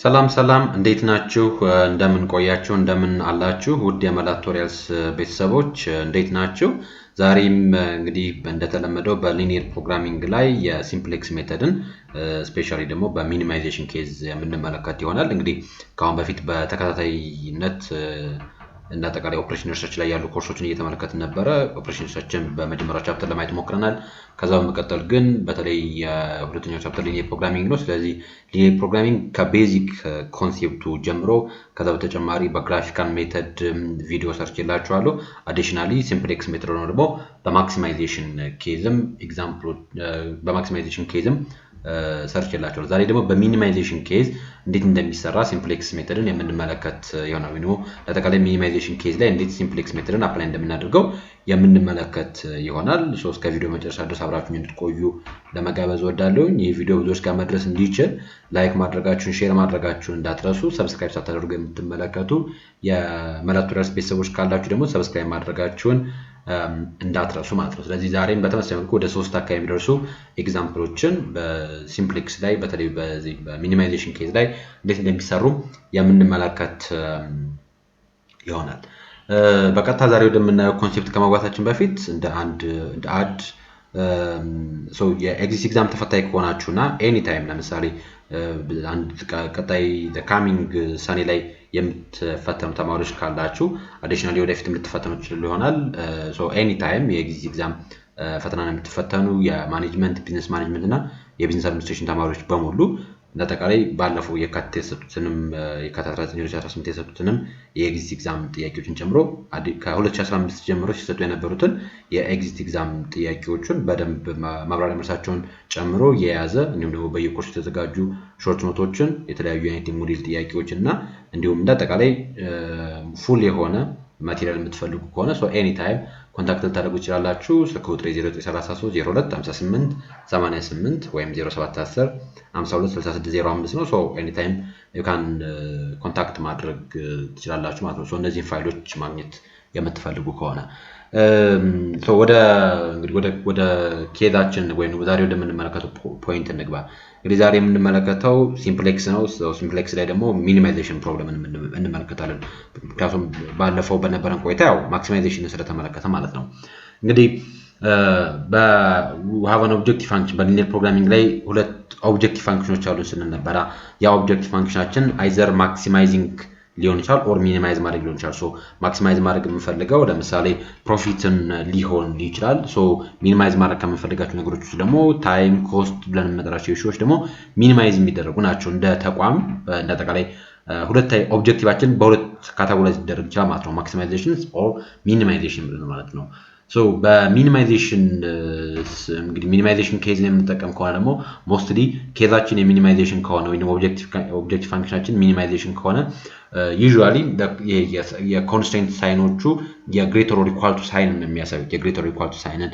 ሰላም ሰላም እንዴት ናችሁ እንደምን ቆያችሁ እንደምን አላችሁ ውድ የመላቶሪያልስ ቤተሰቦች እንዴት ናችሁ ዛሬም እንግዲህ እንደተለመደው በሊኒየር ፕሮግራሚንግ ላይ የሲምፕሌክስ ሜተድን ስፔሻሊ ደግሞ በሚኒማይዜሽን ኬዝ የምንመለከት ይሆናል እንግዲህ ካሁን በፊት በተከታታይነት እና አጠቃላይ ኦፕሬሽን ሪሰርች ላይ ያሉ ኮርሶችን እየተመለከትን ነበር ኦፕሬሽን ሪሰርችን በመጀመሪያው ቻፕተር ለማየት ሞክረናል ከዛው በመቀጠል ግን በተለይ የሁለተኛው ቻፕተር ሊኒየር ፕሮግራሚንግ ነው ስለዚህ ሊኒየር ፕሮግራሚንግ ከቤዚክ ኮንሴፕቱ ጀምሮ ከዛ በተጨማሪ በግራፊካል ሜተድ ቪዲዮ ሰርች ይላችኋለሁ አዲሽናሊ ሲምፕሌክስ ሜተድ ነው ደግሞ በማክሲማይዜሽን ኬዝም ኤግዛምፕል በማክሲማይዜሽን ኬዝም ሰርች ይላችኋለሁ ዛሬ ደግሞ በሚኒማይዜሽን ኬዝ እንዴት እንደሚሰራ ሲምፕሌክስ ሜተድን የምንመለከት ይሆናል ወይ ነው ለተቀለ ሚኒማይዜሽን ኬዝ ላይ እንዴት ሲምፕሌክስ ሜተድን አፕላይ እንደምናደርገው የምንመለከት ይሆናል ሶ እስከ ቪዲዮ መጨረሻ ድረስ አብራችሁኝ እንድትቆዩ ለመጋበዝ ወዳለሁ ይህ ቪዲዮ ብዙዎች ጋር መድረስ እንዲችል ላይክ ማድረጋችሁን ሼር ማድረጋችሁን እንዳትረሱ ሰብስክራይብ ሳታደርጉ የምትመለከቱ የመላቶሪያልስ ቤተሰቦች ካላችሁ ደግሞ ሰብስክራይብ ማድረጋችሁን እንዳትረሱ ማለት ነው ስለዚህ ዛሬም በተመሳሳይ መልኩ ወደ 3 አካባቢ የሚደርሱ ኤግዛምፕሎችን በሲምፕሌክስ ላይ በተለይ በዚህ በሚኒማይዜሽን ኬዝ ላይ እንዴት እንደሚሰሩ የምንመለከት ይሆናል በቀጥታ ዛሬ ወደምናየው ኮንሴፕት ከመግባታችን በፊት እንደ አድ ሶ የኤግዚት ኤግዛም ተፈታኝ ከሆናችሁና ኤኒ ታይም ለምሳሌ አንድ ቀጣይ ካሚንግ ሰኔ ላይ የምትፈተኑ ተማሪዎች ካላችሁ አዲሽናሊ ወደፊት የምትፈተኑ ይሆናል ሶ ኤኒ ታይም የኤግዚት ኤግዛም ፈተናን የምትፈተኑ የማኔጅመንት ቢዝነስ ማኔጅመንት እና የቢዝነስ አድሚኒስትሬሽን ተማሪዎች በሙሉ ለተቀላይ ባለፈው የካቲት የሰጡትንም የካቲት 1918 የሰጡትንም የኤግዚት ኤግዛም ጥያቄዎችን ጨምሮ ከ2015 ጀምሮ ሲሰጡ የነበሩትን የኤግዚት ኤግዛም ጥያቄዎችን በደንብ ማብራሪያ መልሳቸውን ጨምሮ የያዘ እንዲሁም ደግሞ በየኮርሱ የተዘጋጁ ሾርት ኖቶችን የተለያዩ አይነት ሞዴል ጥያቄዎችን እና እንዲሁም እንደተቀላይ ፉል የሆነ ማቴሪያል የምትፈልጉ ከሆነ ሶ ኤኒ ታይም ኮንታክት ልታደርጉ ይችላልላችሁ ስልክ ቁጥሬ 0933 02 58 88 ወይም 0710 52 6605 ነው ሶ ኤኒ ታይም you can ኮንታክት ማድረግ ትችላላችሁ ማለት ነው ሶ እነዚህ ፋይሎች ማግኘት የምትፈልጉ ከሆነ ሶ ወደ ኬዛችን ወይንም ዛሬ ወደምንመለከተው ፖይንት እንግባ እንግዲህ ዛሬ የምንመለከተው ሲምፕሌክስ ነው ሲምፕሌክስ ላይ ደግሞ ሚኒማይዜሽን ፕሮብለም እንመለከታለን ምክንያቱም ባለፈው በነበረን ቆይታ ያው ማክሲማይዜሽን ስለተመለከተ ማለት ነው እንግዲህ have an objective function በሊኒየር ፕሮግራሚንግ ላይ ሁለት ኦብጀክቲቭ ፋንክሽኖች አሉ ስንነበራ ያ ኦብጀክቲቭ ፋንክሽናችን either maximizing ሊሆን ይችላል ኦር ሚኒማይዝ ማድረግ ሊሆን ይችላል ሶ ማክሲማይዝ ማድረግ የምንፈልገው ለምሳሌ ፕሮፊትን ሊሆን ይችላል ሶ ሚኒማይዝ ማድረግ ከመፈልጋቸው ነገሮች ውስጥ ደግሞ ታይም ኮስት ብለን የምንጠራቸው ኢሹዎች ደግሞ ሚኒማይዝ የሚደረጉ ናቸው እንደ ተቋም እንደ አጠቃላይ ሁለት ኦብጀክቲቫችን በሁለት ካታጎራይዝ ይደረግ ይችላል ማለት ነው ማክሲማይዜሽን ኦር ሚኒማይዜሽን ብለን ማለት ነው ሶ በሚኒማይዜሽን እንግዲህ ሚኒማይዜሽን ኬዝ ነው የምንጠቀም ከሆነ ደግሞ ሞስትሊ ኬዛችን የሚኒማይዜሽን ከሆነ ወይ ደግሞ ኦብጀክቲቭ ፋንክሽናችን ሚኒማይዜሽን ከሆነ ዩዥዋሊ የኮንስትሬንት ሳይኖቹ የግሬተር ኦር ኢኳል ቱ ሳይን ነው የሚያሳዩት የግሬተር ኦር ኢኳል ቱ ሳይንን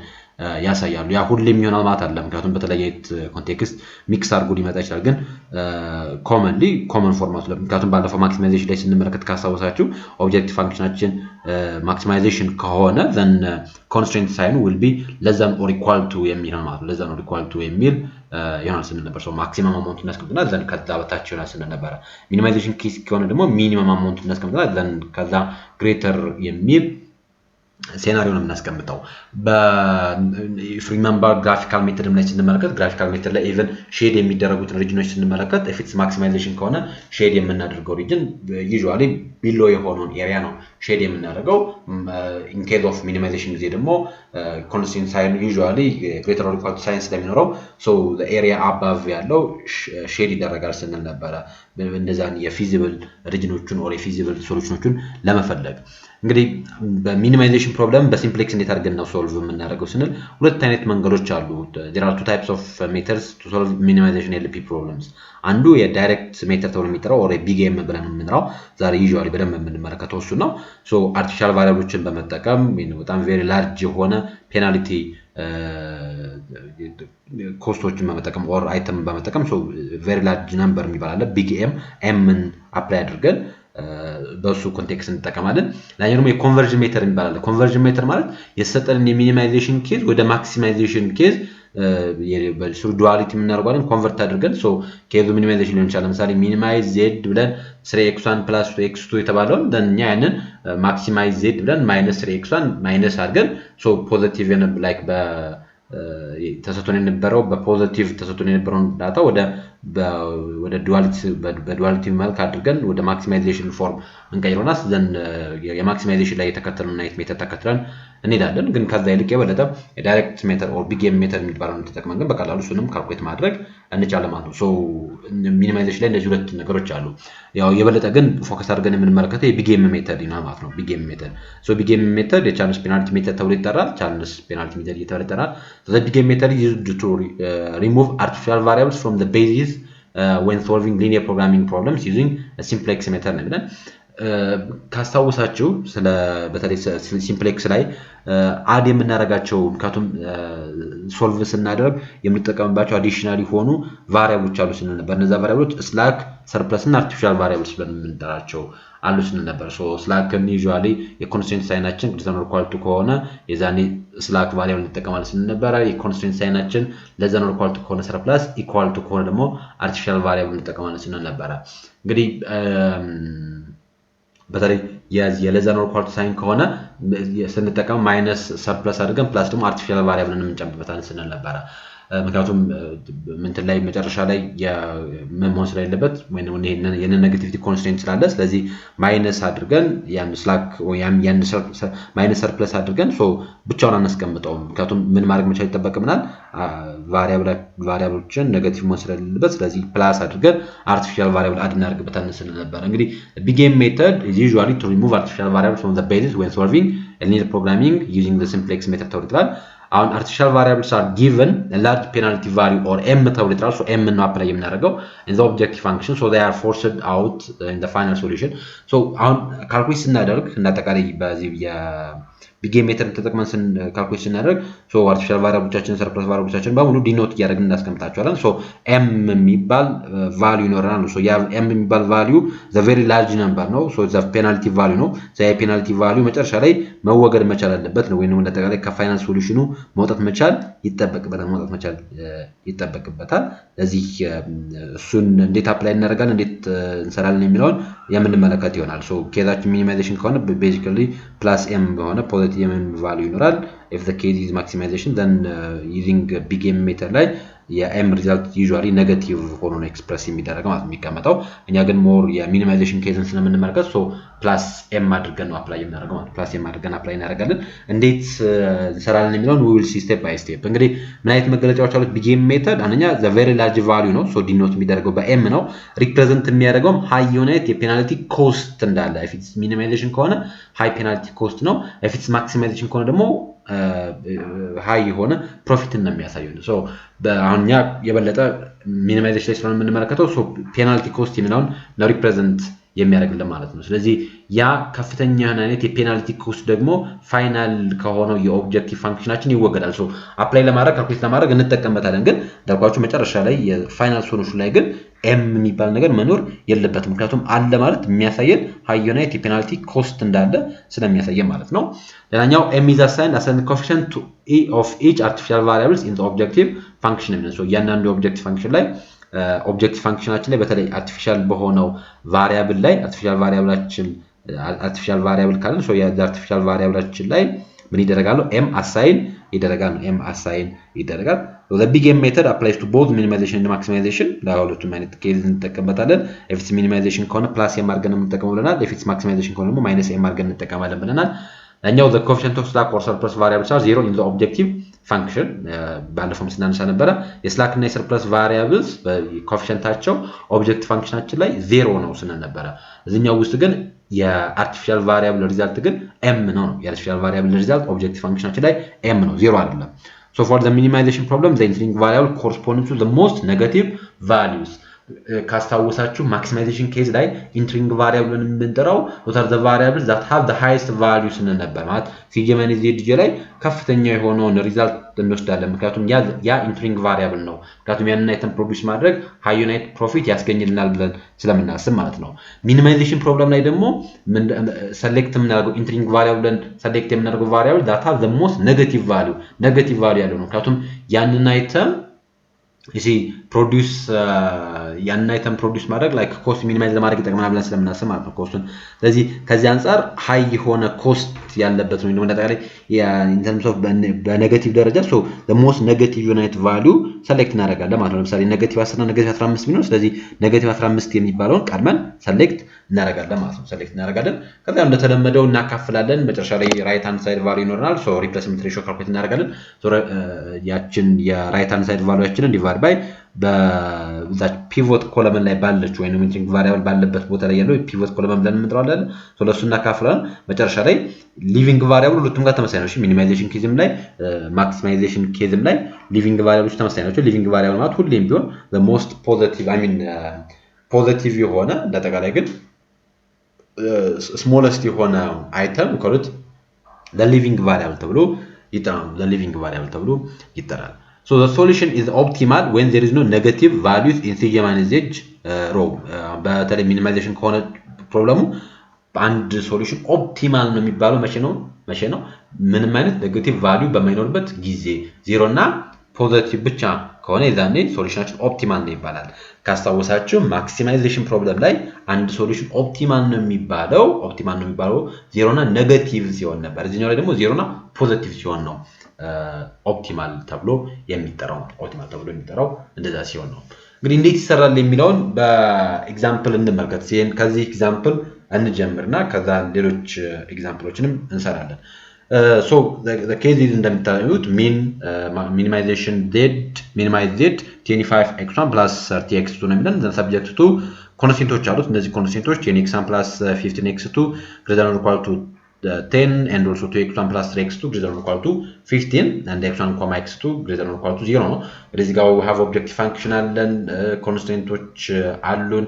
ያሳያሉ ያ ሁሌም ይሆናል ማለት አይደለም ምክንያቱም በተለያየ ኮንቴክስት ሚክስ አድርጎ ሊመጣ ይችላል ግን ኮመን ፎርማቱ ምክንያቱም ባለፈው ማክሲማይዜሽን ላይ ስንመለከት ካስታወሳችሁ ኦብጀክቲቭ ፋንክሽናችን ማክሲማይዜሽን ከሆነ then constraint sign will be less than or equal to የሚል ማለት ነው less than or equal to የሚል ይሆናል ስንነበር so maximum amount እናስቀምጥና then ከዛ በታች ይሆናል ስንነበር ሚኒማይዜሽን ኬስ ከሆነ ደግሞ ሚኒመም አማውንት እናስቀምጥና then ከዛ ግሬተር የሚል ሴናሪዮ ነው የምናስቀምጠው if remember graphical method ላይ ስንመለከት graphical method ላይ even ሼድ የሚደረጉት ሪጅኖች ስንመለከት if it's maximization ከሆነ ሼድ የምናደርገው ሪጅን usually below የሆነውን ኤሪያ ነው ሼድ የምናደርገው in case of minimization ጊዜ ደግሞ constraint sign usually greater or equal to sign ስለሚኖረው so the area above ያለው ሼድ ይደረጋል ስንል ነበር እንደዛን የፊዚብል ሪጅኖቹን or የፊዚብል ሶሉሽኖቹን ለመፈለግ እንግዲህ በሚኒማይዜሽን ፕሮብለም በሲምፕሌክስ እንዴት አድርገን ነው ሶልቭ የምናደርገው ስንል ሁለት አይነት መንገዶች አሉ there are two types of methods to solve minimization LP problems አንዱ የዳይሬክት ሜተድ ተብሎ የሚጠራው or ቢግ ኤም ብለን የምንጠራው ዛሬ ዩዥዋሊ በደንብ የምንመለከተው እሱ ነው ሶ አርቲፊሻል ቫሪያብሎችን በመጠቀም በጣም ቬሪ ላርጅ የሆነ ፔናልቲ ኮስቶችን በመጠቀም or አይተም በመጠቀም ሶ ቬሪ ላርጅ ነምበር የሚባል ቢግ ኤም ን አፕላይ አድርገን በሱ ኮንቴክስት እንጠቀማለን ላይኛው ደግሞ የኮንቨርዥን ሜተድ ይባላል ኮንቨርዥን ሜተድ ማለት የሰጠንን የሚኒማይዜሽን ኬዝ ወደ ማክሲማይዜሽን ኬዝ በስሩ ዱዋሊቲ የምናደርገዋለን ኮንቨርት አድርገን ሶ ኬዙ ሚኒማይዜሽን ሊሆን ይችላል። ለምሳሌ ሚኒማይዝ z ብለን 3x1 + 2x2 የተባለውን እኛ ያንን ማክሲማይዝ z ብለን -3x1 ማይነስ አድርገን ሶ ፖዚቲቭ ላይክ ተሰጥቶን የነበረው በፖዚቲቭ ተሰጥቶን የነበረውን ዳታ ወደ ዱዋሊቲ መልክ አድርገን ወደ ማክሲማይዜሽን ፎርም እንቀይረውና ዘን የማክሲማይዜሽን ላይ የተከተለውን አይነት ሜተድ ተከትለን እንሄዳለን። ግን ከዛ ይልቅ የበለጠ ዳይሬክት ሜተድ ኦር ቢግ ኤም ሜተድ የሚባለውን ተጠቅመን ግን በቀላሉ እሱንም ካልኩሌት ማድረግ እንችላለን ማለት ነው። ሶ ሚኒማይዜሽን ላይ እንደዚህ ሁለት ነገሮች አሉ። ያው የበለጠ ግን ፎከስ አድርገን የምንመለከተው የቢግ ኤም ሜተድ ነው ማለት ነው። ቢግ ኤም ሜተድ ቢግ ኤም ሜተድ የቻርልስ ፔናልቲ ሜተድ ተብሎ ይጠራል። ቻርልስ ፔናልቲ ሜተድ እየተባለ ይጠራል። the big game method is used to remove artificial variables from the basis when solving linear programming problems using a simplex method ነው ብለን ካስታወሳችሁ በተለይ ሲምፕሌክስ ላይ አድ የምናደርጋቸው ምክንያቱም ሶልቭ ስናደርግ የምንጠቀምባቸው አዲሽናል ሆኑ ቫሪያብሎች አሉ ስንል ነበር። እነዛ ቫሪያብሎች ስላክ ሰርፕለስ እና አርቲፊሻል ቫሪያብልስ ብለን የምንጠራቸው አሉ ስንል ነበር። ሶ ስላክን ዩዥዋሊ የኮንስትሬንት ሳይናችን ግሬተር ኦር ኢኳል ቱ ከሆነ የዛኔ ስላክ ቫሪያብል እንጠቀማለን ስንል ነበር። የኮንስትሬንት ሳይናችን ለዘር ኦር ኢኳል ቱ ከሆነ ሰርፕለስ ኢኳል ቱ ከሆነ ደግሞ አርቲፊሻል ቫሪያብል እንጠቀማለን ስንል ነበር። እንግዲህ በተለይ የለዘር ኦር ኢኳል ቱ ሳይን ከሆነ ስንጠቀም ማይነስ ሰርፕለስ አድርገን ፕላስ ደግሞ አርቲፊሻል ቫሪያብልን እንጨምርበታለን ስንል ነበር። ምክንያቱም እንትን ላይ መጨረሻ ላይ መሆን ስለሌለበት ወይንም የነን ኔጌቲቪቲ ኮንስትሬንት ስላለ ስለዚህ ማይነስ አድርገን ያን ስላክ ወይ ያን ማይነስ ሰርፕለስ አድርገን ሶ ብቻውን አናስቀምጠውም። ምክንያቱም ምን ማድረግ መቻል ይጠበቅብናል ቫሪያብሎችን ኔጌቲቭ መሆን ስለሌለበት ስለዚህ ፕላስ አድርገን አርቲፊሻል ቫሪያብል አድ እናደርግበታለን ስንል ነበር። እንግዲህ ቢግ ኤም ሜተድ is usually to remove artificial variables from the basis when solving linear programming using the simplex method ተብሎ ይጠራል። አሁን artificial variables are given a large penalty value or m ተብሎ ይጠራል። so m ነው አፕላይ የምናደርገው in the objective function so they are forced out in the final solution so አሁን ካልኩሌት ስናደርግ እንዳጠቃላይ በዚህ ቢግ ኤም ሜተድ ተጠቅመን ካልኩሌት ስናደርግ ሶ አርቲፊሻል ቫሪያብሎቻችን ሰርፕለስ ቫሪያብሎቻችን በሙሉ ዲኖት እያደረግን እናስቀምጣቸዋለን። ሶ m የሚባል ቫልዩ ይኖረናል። ሶ ያ m የሚባል ቫልዩ ዘ ቬሪ ላርጅ ነምበር ነው። ሶ ዘ ፔናልቲ ቫልዩ ነው። ዘ ፔናልቲ ቫልዩ መጨረሻ ላይ መወገድ መቻል አለበት ነው ወይንም እንደተጋላይ ከፋይናል ሶሉሽኑ መውጣት መቻል ይጠበቅበታል። ለዚህ እሱን እንዴት አፕላይ እናደርጋለን እንዴት እንሰራለን የሚለውን የምንመለከት ይሆናል። ሶ ኬዛችን ሚኒማይዜሽን ከሆነ ቤዚካሊ ፕላስ m በሆነ ፖዚቲቭ m value ይኖራል። if the case is maximization then using big m method ላይ የm result usually negative ሆኖ ነው ኤክስፕረስ የሚደረገው ማለት የሚቀመጠው። እኛ ግን ሞር የሚኒማይዜሽን ኬዝን ስለምንመለከት ሶ ፕላስ m አድርገን ነው አፕላይ የምናደርገው ማለት ፕላስ m አድርገን አፕላይ እናደርጋለን። እንዴት እንሰራለን የሚለውን we will see step by step። እንግዲህ ምን አይነት መገለጫዎች አሉት ቢግ ኤም ሜተድ? አንደኛ the very large value ነው። ሶ ዲኖት የሚደረገው በm ነው። ሪፕሬዘንት የሚያደርገው ሃይ የሆነ የፔናልቲ ኮስት እንዳለ if it's minimization ከሆነ ሃይ ፔናልቲ ኮስት ነው። if it's maximization ከሆነ ደግሞ ሃይ የሆነ ፕሮፊትን ነው የሚያሳየው። ሶ በአሁንኛ የበለጠ ሚኒማይዜሽን ላይ ስለሆነ የምንመለከተው ሶ ፔናልቲ ኮስት የሚለውን ነው ሪፕሬዘንት የሚያደርግልን ማለት ነው። ስለዚህ ያ ከፍተኛ የሆነ አይነት የፔናልቲ ኮስት ደግሞ ፋይናል ከሆነው የኦብጀክቲቭ ፋንክሽናችን ይወገዳል። ሶ አፕላይ ለማድረግ ካልኩሌት ለማድረግ እንጠቀምበታለን። ግን እንዳልኳችሁ መጨረሻ ላይ የፋይናል ሶሉሽን ላይ ግን m የሚባል ነገር መኖር የለበትም። ምክንያቱም አለ ማለት የሚያሳየን ሃይ የሆነ የፔናልቲ ኮስት እንዳለ ስለሚያሳየን ማለት ነው። ሌላኛው m is assigned as a coefficient to of each artificial variables in the objective function ነው። ሶ ያንዳንዱ ኦብጀክቲቭ ፋንክሽን ላይ ኦብጀክቲቭ ፋንክሽናችን ላይ በተለይ አርቲፊሻል በሆነው ቫሪያብል ላይ አርቲፊሻል ቫሪያብል ካለን ሶ የአርቲፊሻል ቫሪያብላችን ላይ ምን ይደረጋል? m assign ይደረጋል። the big m method applies to both minimization and maximization ለሁለቱም አይነት ኬዝ እንጠቀምበታለን። if it's minimization ከሆነ ፕላስ m አድርገን እንጠቀመው ብለናል። if it's maximization ከሆነ ደግሞ ማይነስ m አድርገን እንጠቀማለን ብለናል። እኛው the coefficient of slack or surplus variables are 0 in the objective function ባለፈው ስናነሳ ነበር። የስላክ እና የሰርፕለስ ቫሪያብልስ በኮኤፊሽንታቸው ኦብጀክቲቭ ፋንክሽናችን ላይ 0 ነው ስንል ነበር። እዚህኛው ውስጥ ግን የአርቲፊሻል ቫሪያብል ሪዛልት ግን m ነው። የአርቲፊሻል ቫሪያብል ሪዛልት ኦብጀክቲቭ ፋንክሽናችን ላይ m ነው 0 አይደለም። So for the minimization problem the intervening variable corresponding to the most negative values ካስታወሳችሁ ማክሲማይዜሽን ኬዝ ላይ ኢንትሪንግ ቫሪያብልን የምንጠራው what are the variables that have the highest value ስንል ነበር ማለት ሲጂ ማይነስ ዜድ ላይ ከፍተኛ የሆነውን ሪዛልት እንወስዳለን ምክንያቱም ያ ኢንትሪንግ ቫሪያብል ነው ምክንያቱም ያንን አይተም ፕሮዲዩስ ማድረግ ሃይ ዩናይት ፕሮፊት ያስገኝልናል ብለን ስለምናስብ ማለት ነው ሚኒማይዜሽን ፕሮብለም ላይ ደግሞ ሰሌክት የምናደርገው ኢንትሪንግ ቫሪያብልን ሰሌክት የምናደርገው ቫሪያብል that have the most negative value ያለው ነው ምክንያቱም ያንን አይተም you see produce ያን አይተም ፕሮዲዩስ ማድረግ like cost minimize ለማድረግ ይጠቅመናል ብለን ስለምናስብ ማለት ነው ኮስቱን ስለዚህ ከዚህ አንፃር ሃይ የሆነ ኮስት ያለበት ነው እንደማጠቃላይ in terms of በኔጌቲቭ ደረጃ so the most negative unit value select እናደርጋለን ማለት ነው ለምሳሌ ኔጌቲቭ 10 እና ኔጌቲቭ 15 ቢሆን ስለዚህ ኔጌቲቭ 15 የሚባለውን ቀድመን select እናደርጋለን ማለት ነው select እናደርጋለን ከዛ እንደተለመደው እናካፍላለን መጨረሻ ላይ right hand side value ይኖርናል so replacement ratio calculate እናደርጋለን so ያችን የራይት hand side valueያችንን divide by በዛች ፒቮት ኮለመን ላይ ባለችው ወይንም ኢንትሪንግ ቫሪያብል ባለበት ቦታ ላይ ያለው ፒቮት ኮለመን ብለን እንጥራዋለን ሶ ለሱና ካፍላን መጨረሻ ላይ ሊቪንግ ቫሪያብል ሁለቱም ጋር ተመሳሳይ ነው እሺ ሚኒማይዜሽን ኬዝም ላይ ማክሲማይዜሽን ኬዝም ላይ ሊቪንግ ቫሪያብሎች ተመሳሳይ ናቸው ሊቪንግ ቫሪያብል ማለት ሁሌም ቢሆን the most positive I mean ፖዚቲቭ የሆነ እንደተቃላይ ግን ስሞለስት የሆነ አይተም ኮሉት the living variable ተብሎ ይጠራል the living variable ተብሎ ይጠራል So the solution is optimal when there is no negative values in sigma minus z row. በተለይ ሚኒማይዜሽን ከሆነ ፕሮብለሙ አንድ ሶሉሽን ኦፕቲማል ነው የሚባለው መቼ ነው ምንም አይነት ኔጌቲቭ ቫልዩ በማይኖርበት ጊዜ ዜሮ እና ፖዚቲቭ ብቻ ከሆነ የዛኔ ሶሉሽናችን ኦፕቲማል ነው ይባላል ካስታወሳችሁ ማክሲማይዜሽን ፕሮብለም ላይ አንድ ሶሉሽን ኦፕቲማል ነው የሚባለው ዜሮ እና ኔጌቲቭ ሲሆን ነበር እዚህኛው ላይ ደግሞ ዜሮ እና ፖዚቲቭ ሲሆን ነው ኦፕቲማል ተብሎ የሚጠራው እንደዛ ሲሆን ነው እንግዲህ እንዴት ይሰራል የሚለውን በኤግዛምፕል እንመልከት ከዚህ ኤግዛምፕል እንጀምርና ከዛ ሌሎች ኤግዛምፕሎችንም እንሰራለን so the case is እንደምታዩት minimization minimize z 25x1 plus 30x2 ነው የሚለን then subject to ኮንስትሬንቶች አሉት እነዚህ ኮንስትሬንቶች 10x1 plus 15x2 greater than or equal to 10 and also 2x1 plus 3x2 greater than or equal to 15 and x1 comma x2 greater than or equal to 0 ነው ስለዚህ ጋር we have objective function አለን ኮንስትሬንቶች አሉን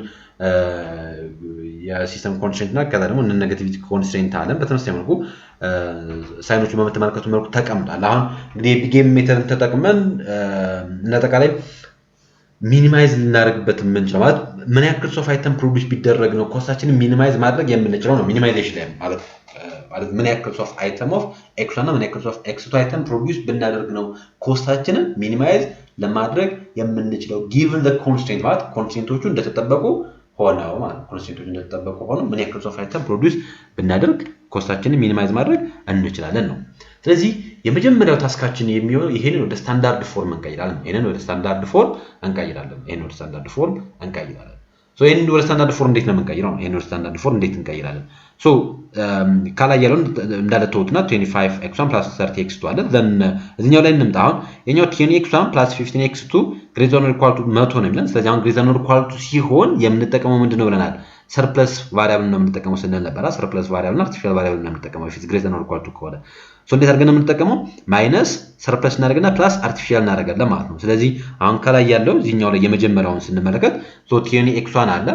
የሲስተም ኮንስትሬንት እና ከዛ ደግሞ ኔጌቲቭ ኮንስትሬንት አለን በተመሳሳይ መልኩ ሳይኖቹ በመተማርከቱ መልኩ ተቀምጧል አሁን እንግዲህ ቢጌም ሜተድን ተጠቅመን እናጠቃላይ ሚኒማይዝ ልናደርግበት የምንችለው ማለት ምን ያክል ሶፍ አይተም ፕሮዲዩስ ቢደረግ ነው ኮስታችንን ሚኒማይዝ ማድረግ የምንችለው ነው ሚኒማይዜሽን ላይ ማለት ምን ያክል ሶፍ አይተም ኦፍ x1 እና ምን ያክል ሶፍ x2 አይተም ፕሮዲዩስ ብናደርግ ነው ኮስታችንን ሚኒማይዝ ለማድረግ የምንችለው given the constraint ማለት ኮንስትሬንቶቹ እንደተጠበቁ ሆነው ማለት ኮንስትሬንቶቹ እንደተጠበቁ ሆነው ምን ያክል ሶፍ አይተም ፕሮዲዩስ ብናደርግ ኮስታችንን ሚኒማይዝ ማድረግ እንችላለን ነው ስለዚህ የመጀመሪያው ታስካችን የሚሆነው ይሄንን ወደ ስታንዳርድ ፎርም እንቀይራለን so ይሄንን ወደ ስታንዳርድ ፎርም እንዴት ነው የምንቀይረው ይሄንን ወደ ስታንዳርድ ፎርም እንዴት እንቀይራለን so ካላ ያለውን እንዳለ ተውትና 25x1 plus 30x2 አለ then እዚህኛው ላይ እንምጣ አሁን የኛው 10x1 plus 15x2 greater than or equal to 100 ነው የሚለን ስለዚህ አሁን greater than or equal to ሲሆን የምንጠቀመው ምንድነው ብለናል surplus variable ነው የምንጠቀመው ስንል ነበር surplus variable እና artificial variable ነው የምንጠቀመው if it's greater than or equal to ከሆነ so እንዴት አድርገን ነው የምንጠቀመው ማይነስ surplus እናደርግና plus artificial እናደርጋለን ማለት ነው ስለዚህ አሁን ከላይ ያለው እዚህኛው ላይ የመጀመሪያውን ስንመለከት so 10x1 አለ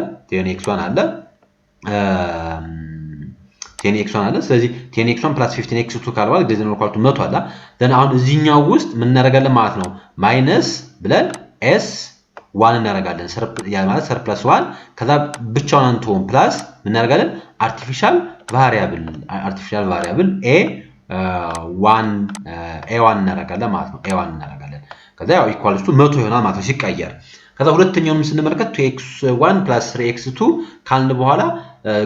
10x1 አለ ስለዚህ 10x1 plus 15x2 ካልባል greater than or equal to 100 አለ then አሁን እዚህኛው ውስጥ ምን እናደርጋለን ማለት ነው ማይነስ ብለን s 1 እናደርጋለን ማለት surplus 1 ከዛ ብቻውን አንተውን plus ምን እናደርጋለን artificial variable a1 እናደርጋለን ማለት ነው a1 እናደርጋለን ከዛ ያው equals to 100 ይሆናል ማለት ነው ሲቀየር ከዛ ሁለተኛውን ስንመለከት 2x1 plus 3x2 ካልን በኋላ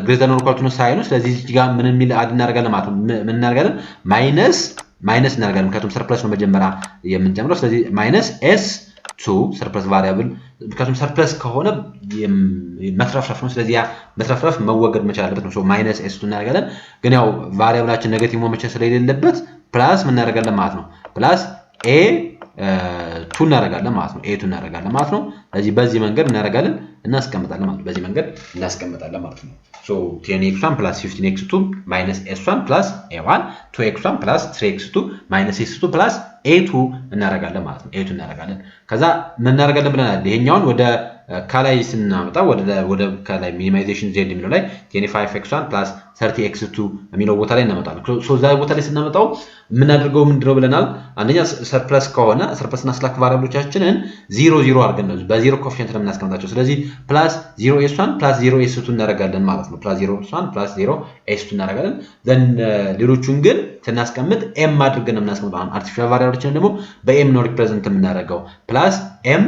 greater than or equal to ነው ሳይኑ ስለዚህ እዚህ ጋር ምን የሚል አድ እናደርጋለን ማለት ነው ምን እናደርጋለን ማይነስ እናደርጋለን ምክንያቱም surplus ነው መጀመሪያ የምንጀምረው ስለዚህ ማይነስ s2 surplus variable ምክንያቱም surplus ከሆነ መትረፍረፍ ነው ስለዚህ ያ መትረፍረፍ መወገድ መቻል አለበት ነው so ማይነስ s2 እናደርጋለን ግን ያው ቫሪያብላችን ኔጌቲቭ መሆን መቻል ስለሌለበት ፕላስ ምን እናደርጋለን ማለት ነው ፕላስ a2 እናደርጋለን ማለት ነው a2 እናደርጋለን ማለት ነው ስለዚህ በዚህ መንገድ እናደርጋለን እናስቀምጣለን ማለት ነው በዚህ መንገድ እናስቀምጣለን ማለት ነው ሶ So 10x1 plus 15x2 minus s1 plus a1 2x1 plus 3x2 minus s2 plus a2 እናደርጋለን ማለት ነው። a2 እናደርጋለን። ከዛ ምን እናደርጋለን ብለናል? ይሄኛውን ወደ ከላይ ስናመጣ ወደ ከላይ ሚኒማይዜሽን z የሚለው ላይ 25x1 plus 30x2 የሚለው ቦታ ላይ እናመጣለን። ሶ እዛ ቦታ ላይ ስናመጣው የምናደርገው ምንድነው ብለናል? አንደኛ ሰርፕለስ ከሆነ ሰርፕለስና ስላክ ቫሪያብሎቻችንን 0 አድርገን ነው በ0 ኮኤፊሺየንት ነው የምናስቀምጣቸው። ስለዚህ plus 0s1 plus 0s2 እናደርጋለን ማለት ነው። plus 0s1 plus 0s2 እናደርጋለን። then ሌሎቹን ግን ስናስቀምጥ m አድርገን ነው የምናስቀምጠው። አርቲፊሻል ቫሪያብሎችን ደግሞ በm ነው ሪፕሬዘንት የምናደርገው። plus m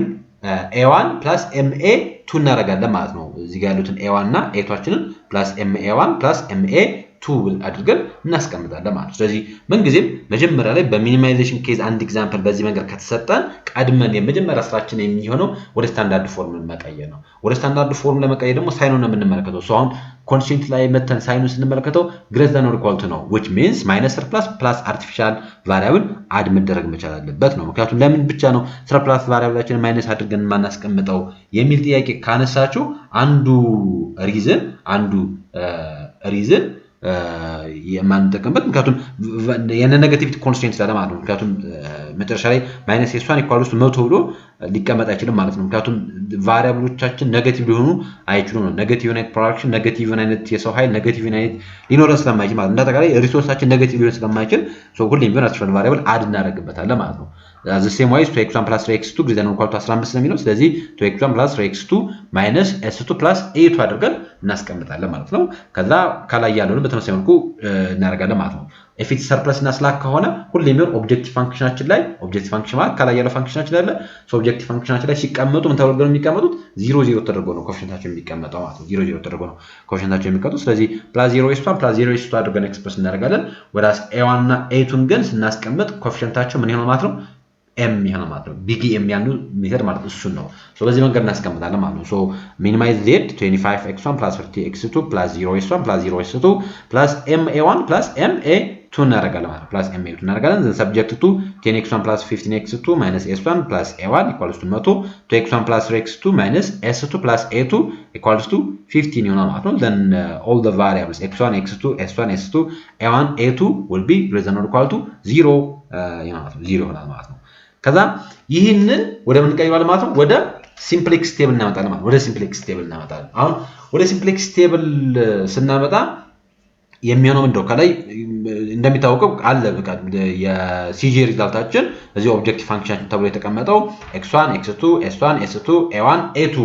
a1 plus ma2 እናደርጋለን ማለት ነው። እዚህ ጋር ያሉትን a1 እና a2ችንን plus ma1 plus ma2 አድርገን እናስቀምጣለን ማለት ነው። ስለዚህ ምንጊዜም መጀመሪያ ላይ በሚኒማይዜሽን ኬዝ አንድ ኤግዛምፕል በዚህ መንገድ ከተሰጠን ቀድመን የመጀመሪያ ስራችን የሚሆነው ወደ ስታንዳርድ ፎርም መቀየር ነው። ወደ ስታንዳርድ ፎርም ለመቀየር ደግሞ ሳይኑን ነው የምንመለከተው። ሶ አሁን ኮንስቲንት ላይ መተን ሳይኑን ስንመለከተው greater than or equal to ነው, which means minus surplus plus artificial variable አድ መደረግ መቻል አለበት ነው። ምክንያቱም ለምን ብቻ ነው surplus variableችን ማይነስ አድርገን ማናስቀምጠው የሚል ጥያቄ ካነሳችሁ አንዱ ሪዝን የማንጠቀምበት ምክንያቱም የነ ኔጌቲቪቲ ኮንስትሬንት ስላለ ማለት ነው። ምክንያቱም መጨረሻ ላይ ማይነስ s1 ኢኳል ቱ 100 ብሎ ሊቀመጥ አይችልም ማለት ነው። ምክንያቱም ቫሪያብሎቻችን ኔጌቲቭ ሊሆኑ አይችሉም ነው። ኔጌቲቭ ዩናይት ፕሮዳክሽን ኔጌቲቭ ዩናይት የሰው ኃይል ኔጌቲቭ ዩናይት ሊኖረን ስለማይችል ማለት እንዳጠቃላይ ሪሶርሳችን ኔጌቲቭ ሊሆን ስለማይችል ሶ ሁሌም ቢሆን አርቲፊሻል ቫሪያብል አድ እናደርግበታለን ማለት ነው። the same way 2x1 plus 3x2 greater than or equal to 15 ስለሚለው ስለዚህ 2x1 plus 3x2 minus s2 plus a2 አድርገን እናስቀምጣለን ማለት ነው። ከዛ ከላይ ያለውን በተመሳሳይ መልኩ እናደርጋለን ማለት ነው። if it's surplus እና slack ከሆነ ሁሌም ቢሆን ኦብጀክቲቭ ፋንክሽናችን ላይ ኦብጀክቲቭ ፋንክሽን ማለት ከላይ ያለው ፋንክሽናችን አለ ሶ ኦብጀክቲቭ ፋንክሽናችን ላይ ሲቀመጡ ምን ተደርገው ነው የሚቀመጡት? 0 ተደርጎ ነው ኮኤፊሺየንታቸው የሚቀመጠው ማለት ነው። 0 ተደርጎ ነው ኮኤፊሺየንታቸው የሚቀመጡት። ስለዚህ plus 0s1 plus 0s2 አድርገን ኤክስፕረስ እናደርጋለን። ወዳስ a1 እና a2 ግን ስናስቀምጥ ኮኤፊሺየንታቸው ምን ይሆናል ማለት ነው? m ይሆናል ማለት ነው። ቢግ m ያንዱ ሜተድ ማለት እሱ ነው። ሶ በዚህ መንገድ እናስቀምጣለን ማለት ነው። ሶ ሚኒማይዝ z 25x1 plus 30x2 plus 0s1 plus 0s2 plus ma1 plus ma2 እናደርጋለን ማለት ነው። plus ma2 እናደርጋለን then subject to 10x1 plus 15x2 minus s1 plus a1 equals to 100 2x1 plus 3x2 minus s2 plus a2 equals to 15 ይሆናል ማለት ነው። then all the variables x1 x2 s1 s2 a1 a2 will be greater than or equal to 0 ይሆናል ማለት ነው። ከዛ ይህንን ወደ ምን ቀይሯል ማለት ነው? ወደ ሲምፕሌክስ ቴብል እናመጣለን ማለት ነው። ወደ ሲምፕሌክስ ቴብል እናመጣለን። አሁን ወደ ሲምፕሌክስ ቴብል ስናመጣ የሚሆነው ምንድነው? ከላይ እንደሚታወቀው አለ በቃ የሲጂ ሪዛልታችን እዚህ ኦብጀክቲቭ ፋንክሽን ተብሎ የተቀመጠው x1 x2 s1 s2 a1 a2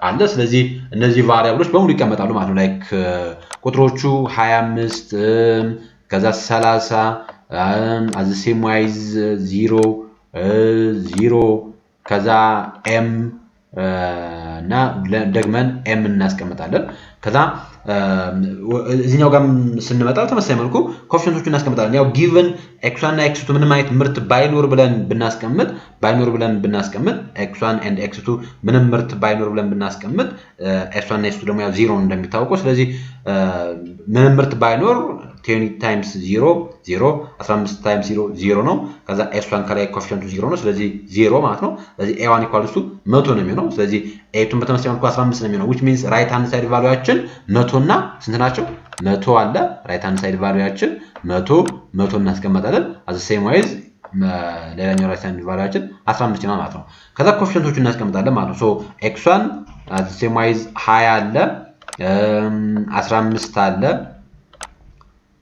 አለ። ስለዚህ እነዚህ ቫሪያብሎች በሙሉ ይቀመጣሉ ማለት ነው። ላይክ ቁጥሮቹ 25 ከዛ 30 as the same wise 0 ከዛ m እና ደግመን m እናስቀምጣለን። ከዛ እዚህኛው ጋር ስንመጣ ተመሳሳይ መልኩ ኮኤፊሺየንቶቹን እናስቀምጣለን። ያው given x1 እና x2 ምንም አይነት ምርት ባይኖር ብለን ብናስቀምጥ x1 and x2 ምንም ምርት ባይኖር ብለን ብናስቀምጥ s1 እና s2 ደግሞ ያው 0 እንደሚታወቀው ስለዚህ ምንም ምርት ባይኖር 10 times 0 15 times 0 ነው። ከዛ s1 ከላይ ኮኤፊሺየንቱ 0 ነው ስለዚህ 0 ማለት ነው። ስለዚህ a1 equals to 100 ነው የሚሆነው። ስለዚህ a2 በተመሳሳይ መልኩ 15 ነው የሚሆነው which means right hand side ቫልዩያችን 100 እና ስንት ናቸው? 100 አለ right hand side ቫልዩያችን 100 እናስቀምጣለን። as the same way ሌላኛው right hand ቫልዩያችን 15 ነው ማለት ነው። ከዛ ኮኤፊሺየንቶቹን እናስቀምጣለን ማለት ነው። so x1 as the same way 20 አለ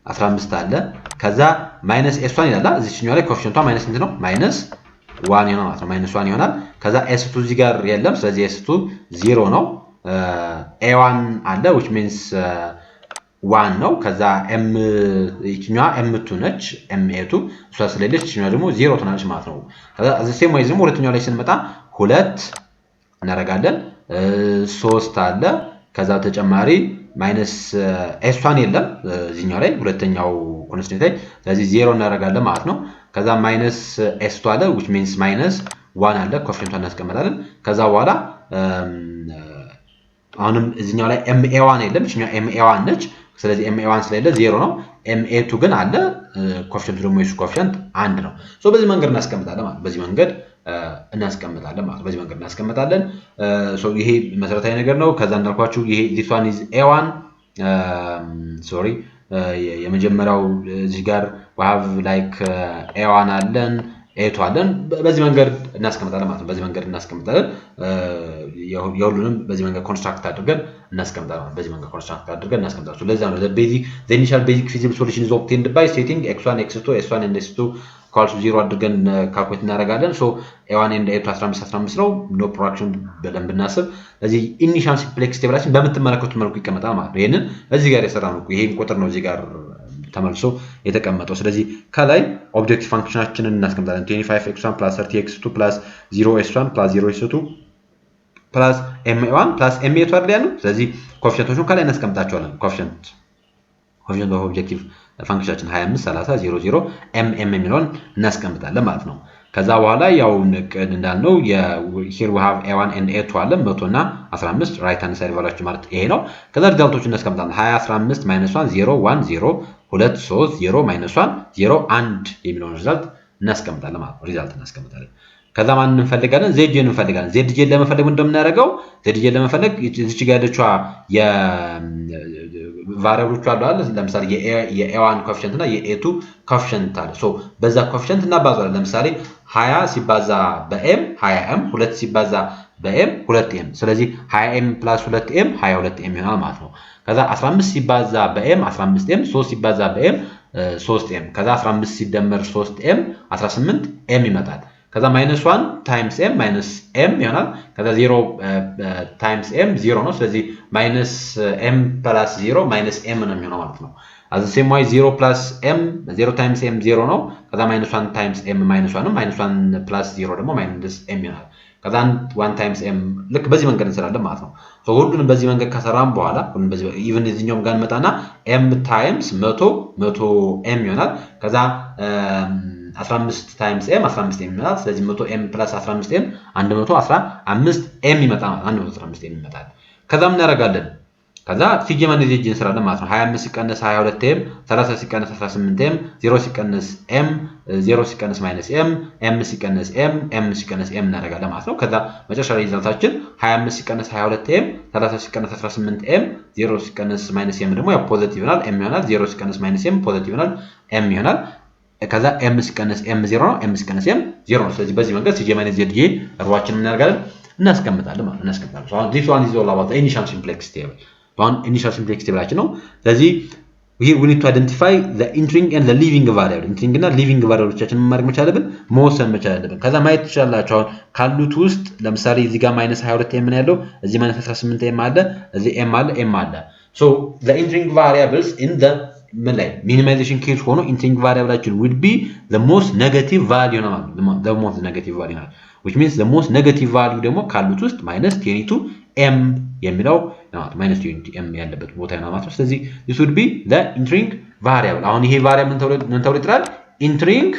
15 አለ ከዛ ማይነስ s1 ይላል እዚህኛው ላይ ኮኤፊሺየንቷ ማይነስ እንት ነው ማይነስ 1 ይሆናል ማለት ነው። ማይነስ 1 ይሆናል። ከዛ s2 እዚህ ጋር የለም ስለዚህ s2 0 ነው። a1 አለ which means 1 ነው። ከዛ m ይችኛዋ m2 ነች ma2 እሷ ስለሌለች ይችኛዋ ደግሞ 0 ትሆናለች ማለት ነው። ከዛ the same way ደግሞ ሁለተኛው ላይ ስንመጣ 2 እናደርጋለን 3 አለ ከዛ ተጨማሪ ማይነስ s1 የለም እዚህኛው ላይ ሁለተኛው ኮንስታንት ላይ ስለዚህ 0 እናደርጋለን ማለት ነው። ከዛ ማይነስ s2 አለ which means minus 1 አለ ኮኤፊሺየንቱን እናስቀምጣለን። ከዛ በኋላ አሁንም እዚህኛው ላይ ma1 የለም እዚህኛው ma1 ነች ስለዚህ ma1 ስለሌለ 0 ነው። ma2 ግን አለ ኮኤፊሺየንቱ ደግሞ የሱ ኮኤፊሺየንት 1 ነው። ሶ በዚህ መንገድ እናስቀምጣለን ማለት በዚህ መንገድ እናስቀምጣለን። ሶ ይሄ መሰረታዊ ነገር ነው። ከዛ እንዳልኳችሁ ይሄ this one is a1 ሶሪ የመጀመሪያው እዚህ ጋር we have like a1 አለን a2 አለን በዚህ መንገድ እናስቀምጣለን ማለት ነው በዚህ መንገድ እናስቀምጣለን የሁሉንም በዚህ መንገድ ኮንስትራክት አድርገን እናስቀምጣለን በዚህ መንገድ ኮንስትራክት አድርገን እናስቀምጣለን ስለዚህ ነው the initial basic feasible solution is obtained by stating x1 x2 s1 and s2 equals 0 አድርገን ካልኩሌት እናደርጋለን so a1 and a2 15 15 ነው no production በደንብ እናስብ ስለዚህ ኢኒሻል ሲምፕሌክስ ቴብላችን በመተመለከቱት መልኩ ይቀመጣል ማለት ነው ይሄንን እዚህ ጋር የሰራነው ይሄን ቁጥር ነው እዚህ ጋር ተመልሶ የተቀመጠው ስለዚህ ከላይ ኦብጀክቲቭ ፋንክሽናችንን እናስቀምጣለን 25x1 30x2 0s1 0s2 ma1 ma2 አይደል ያለው ስለዚህ ኮኤፊሺየንቶቹን ከላይ እናስቀምጣቸዋለን ኮኤፊሺየንት ኦፍ ኦብጀክቲቭ ፋንክሽናችን 25 30 00 mm የሚለውን እናስቀምጣለን ማለት ነው ከዛ በኋላ ያው ንቅድ እንዳልነው here we have a1 and a2 አለ 100 እና 15 ራይት ሃንድ ሳይድ ቫልዩአችን ማለት ይሄ ነው ከዛ ሪዛልቶቹን እናስቀምጣለን 20 15 -1 0 1 0 2 3 0 -1 0 1 የሚለውን ሪዛልት እናስቀምጣለን ማለት ነው ሪዛልት እናስቀምጣለን ከዛ ማን እንፈልጋለን zj እንፈልጋለን zj ለመፈለግ እንደምናደርገው zj ለመፈለግ እዚች ጋር ያለችዋ የቫሪያብሎቹ አሉ አይደል ለምሳሌ የa1 ኮኤፊሺየንት እና የa2 ኮኤፊሺየንት አለ ሶ በዛ ኮኤፊሺየንት እናባዛለን ለምሳሌ 20 ሲባዛ በm 20m 2 ሲባዛ በm 2m ስለዚህ 20m + 2m 22m ይሆናል ማለት ነው ከዛ 15 ሲባዛ በm 15m 3 ሲባዛ በm 3m ከዛ 15 ሲደመር 3m 18m ይመጣል ከዛ -1 times m minus m ይሆናል ከዛ 0 times m 0 ነው ስለዚህ -m plus 0 minus m ነው የሚሆነው ማለት ነው as the same way 0 plus m 0 times m 0 ነው ከዛ -1 times m -1 ነው -1 plus 0 ደግሞ -m ይሆናል ከዛ 1 times m ልክ በዚህ መንገድ እንሰራለን ማለት ነው ሶ ሁሉንም በዚህ መንገድ ከሰራን በኋላ ሁሉንም በዚህ ኢቭን እዚህኛውም ጋር እንመጣና m times 100 m ይሆናል ከዛ 15 times m 15m ይመጣል ስለዚህ 100m plus 15m 115m ይመጣል 115m ይመጣል ከዛ ምን እናደርጋለን ከዛ ሲጀመር እዚህ እንሰራለን ማለት ነው 25 ሲቀነስ 22m 30 ሲቀነስ 18m 0 ሲቀነስ m 0 ሲቀነስ -m m ሲቀነስ m m ሲቀነስ m እናደርጋለን ማለት ነው ከዛ መጨረሻ ላይ ሪዛልታችን 25 ሲቀነስ 22m 30 ሲቀነስ 18m 0 ሲቀነስ -m ደግሞ ያው ፖዚቲቭ ይሆናል m ይሆናል 0 ሲቀነስ -m ፖዚቲቭ ይሆናል m ይሆናል ከዛ m ሲቀነስ m 0 ነው m ሲቀነስ m 0 ነው ስለዚህ በዚህ መንገድ ሲጀመር zj ሩዋችንን እናደርጋለን እናስቀምጣለን ማለት እናስቀምጣለን so this one is all about the initial simplex table one initial simplex table ነው ስለዚህ here we need to identify the entering and the leaving variable entering እና leaving variableዎቻችንን ማድረግ መቻል አለብን መወሰን መቻል አለብን ከዛ ማየት ትችላላችሁ አሁን ካሉት ውስጥ ለምሳሌ እዚህ ጋር -22m ነው ያለው እዚህ -18m አለ እዚህ m አለ m አለ so the entering variables in the minimization case ሆኖ entering variableችን would be the most negative value ነው ማለት the most negative value ነው which means the most negative value ደግሞ ካሉት ውስጥ -22m የሚለው ነው -20m ያለበት ቦታ ነው ማለት ነው ስለዚህ this would be the entering variable አሁን ይሄ variable ምን ተብሎ ይጠራል entering